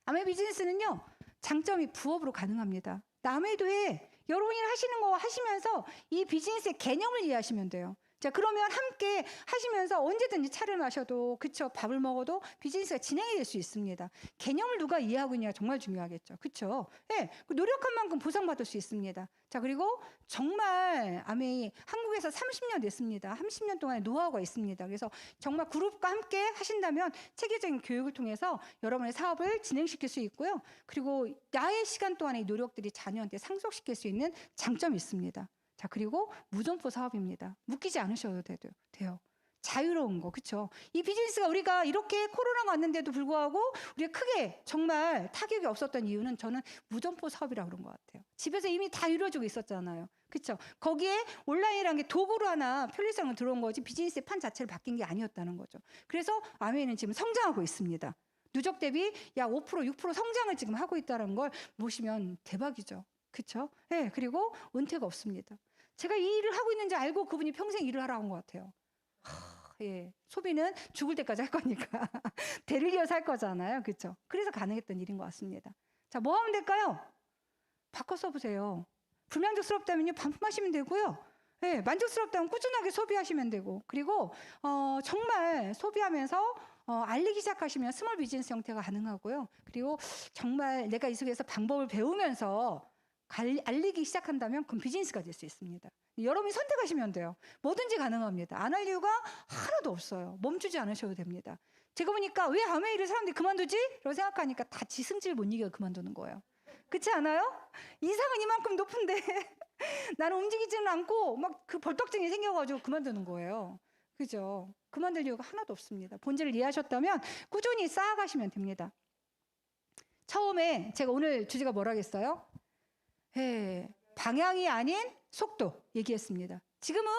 Speaker 1: 아메 비즈니스는요, 장점이 부업으로 가능합니다. 남의 도 해. 여러분이 하시는 거 하시면서 이 비즈니스의 개념을 이해하시면 돼요. 자, 그러면 함께 하시면서 언제든지 차를 마셔도, 그쵸? 밥을 먹어도 비즈니스가 진행이 될 수 있습니다. 개념을 누가 이해하고 있냐가 정말 중요하겠죠. 그쵸? 예, 노력한 만큼 보상받을 수 있습니다. 자, 그리고 정말 아메이 한국에서 30년 됐습니다. 30년 동안의 노하우가 있습니다. 그래서 정말 그룹과 함께 하신다면 체계적인 교육을 통해서 여러분의 사업을 진행시킬 수 있고요. 그리고 나의 시간 동안의 노력들이 자녀한테 상속시킬 수 있는 장점이 있습니다. 자, 그리고 무점포 사업입니다. 묶이지 않으셔도 돼요. 자유로운 거, 그쵸? 이 비즈니스가 우리가 이렇게 코로나가 왔는데도 불구하고 우리가 크게 정말 타격이 없었던 이유는 저는 무점포 사업이라고 그런 것 같아요. 집에서 이미 다 이루어지고 있었잖아요. 그쵸? 거기에 온라인이라는 게 도구로 하나 편리성을 들어온 거지 비즈니스의 판 자체를 바뀐 게 아니었다는 거죠. 그래서 아메이는 지금 성장하고 있습니다. 누적 대비 약 5%, 6% 성장을 지금 하고 있다는 걸 보시면 대박이죠. 그쵸? 예, 그리고 은퇴가 없습니다. 제가 이 일을 하고 있는지 알고 그분이 평생 일을 하라고 한 것 같아요. 예, 소비는 죽을 때까지 할 거니까 대를 이어서 할 거잖아요. 그렇죠? 그래서 가능했던 일인 것 같습니다. 자, 뭐 하면 될까요? 바꿔 써보세요. 불만족스럽다면요, 반품하시면 되고요. 예, 만족스럽다면 꾸준하게 소비하시면 되고, 그리고 정말 소비하면서 알리기 시작하시면 스몰 비즈니스 형태가 가능하고요. 그리고 정말 내가 이 속에서 방법을 배우면서 알리기 시작한다면 그럼 비즈니스가 될 수 있습니다. 여러분이 선택하시면 돼요. 뭐든지 가능합니다. 안 할 이유가 하나도 없어요. 멈추지 않으셔도 됩니다. 제가 보니까 왜 아메이를 사람들이 그만두지? 라고 생각하니까 다 지승질 못 이겨 그만두는 거예요. 그렇지 않아요? 이상은 이만큼 높은데 나는 움직이지는 않고 막 그 벌떡증이 생겨가지고 그만두는 거예요. 그죠? 그만둘 이유가 하나도 없습니다. 본질을 이해하셨다면 꾸준히 쌓아가시면 됩니다. 처음에 제가 오늘 주제가 뭐라겠어요? 방향이 아닌 속도 얘기했습니다. 지금은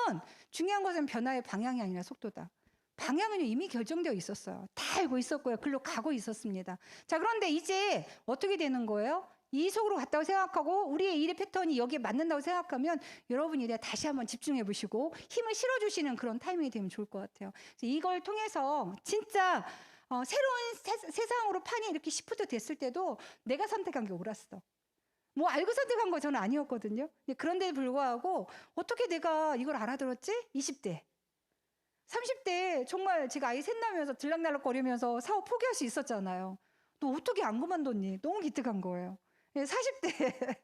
Speaker 1: 중요한 것은 변화의 방향이 아니라 속도다. 방향은 이미 결정되어 있었어요. 다 알고 있었고요. 글로 가고 있었습니다. 자, 그런데 이제 어떻게 되는 거예요? 이 속으로 갔다고 생각하고 우리의 일의 패턴이 여기에 맞는다고 생각하면 여러분이 다시 한번 집중해 보시고 힘을 실어주시는 그런 타이밍이 되면 좋을 것 같아요. 이걸 통해서 진짜 새로운 세상으로 판이 이렇게 시프트 됐을 때도 내가 선택한 게 옳았어. 뭐 알고 선택한 거 저는 아니었거든요. 그런데 불구하고 어떻게 내가 이걸 알아들었지? 20대. 30대 정말 제가 아이 셋 낳으면서 들락날락거리면서 사업 포기할 수 있었잖아요. 너 어떻게 안 그만뒀니? 너무 기특한 거예요. 40대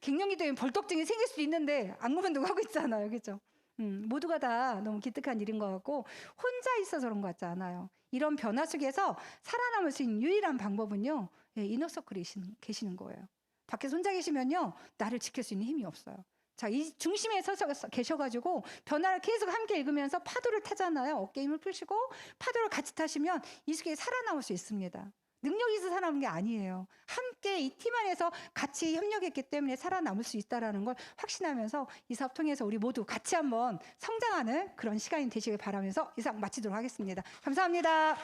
Speaker 1: 갱년기 때문에 벌떡증이 생길 수도 있는데 안 그만두고 하고 있잖아요. 그렇죠? 모두가 다 너무 기특한 일인 것 같고 혼자 있어서 그런 것 같지 않아요. 이런 변화 속에서 살아남을 수 있는 유일한 방법은요. 이너서클에 계시는 거예요. 밖에서 혼자 계시면요. 나를 지킬 수 있는 힘이 없어요. 자, 이 중심에 서서 계셔가지고 변화를 계속 함께 읽으면서 파도를 타잖아요. 어깨 힘을 푸시고 파도를 같이 타시면 이 속에 살아남을 수 있습니다. 능력이 있어 살아남은 게 아니에요. 함께 이 팀 안에서 같이 협력했기 때문에 살아남을 수 있다는 걸 확신하면서 이 사업 통해서 우리 모두 같이 한번 성장하는 그런 시간이 되시길 바라면서 이상 마치도록 하겠습니다. 감사합니다.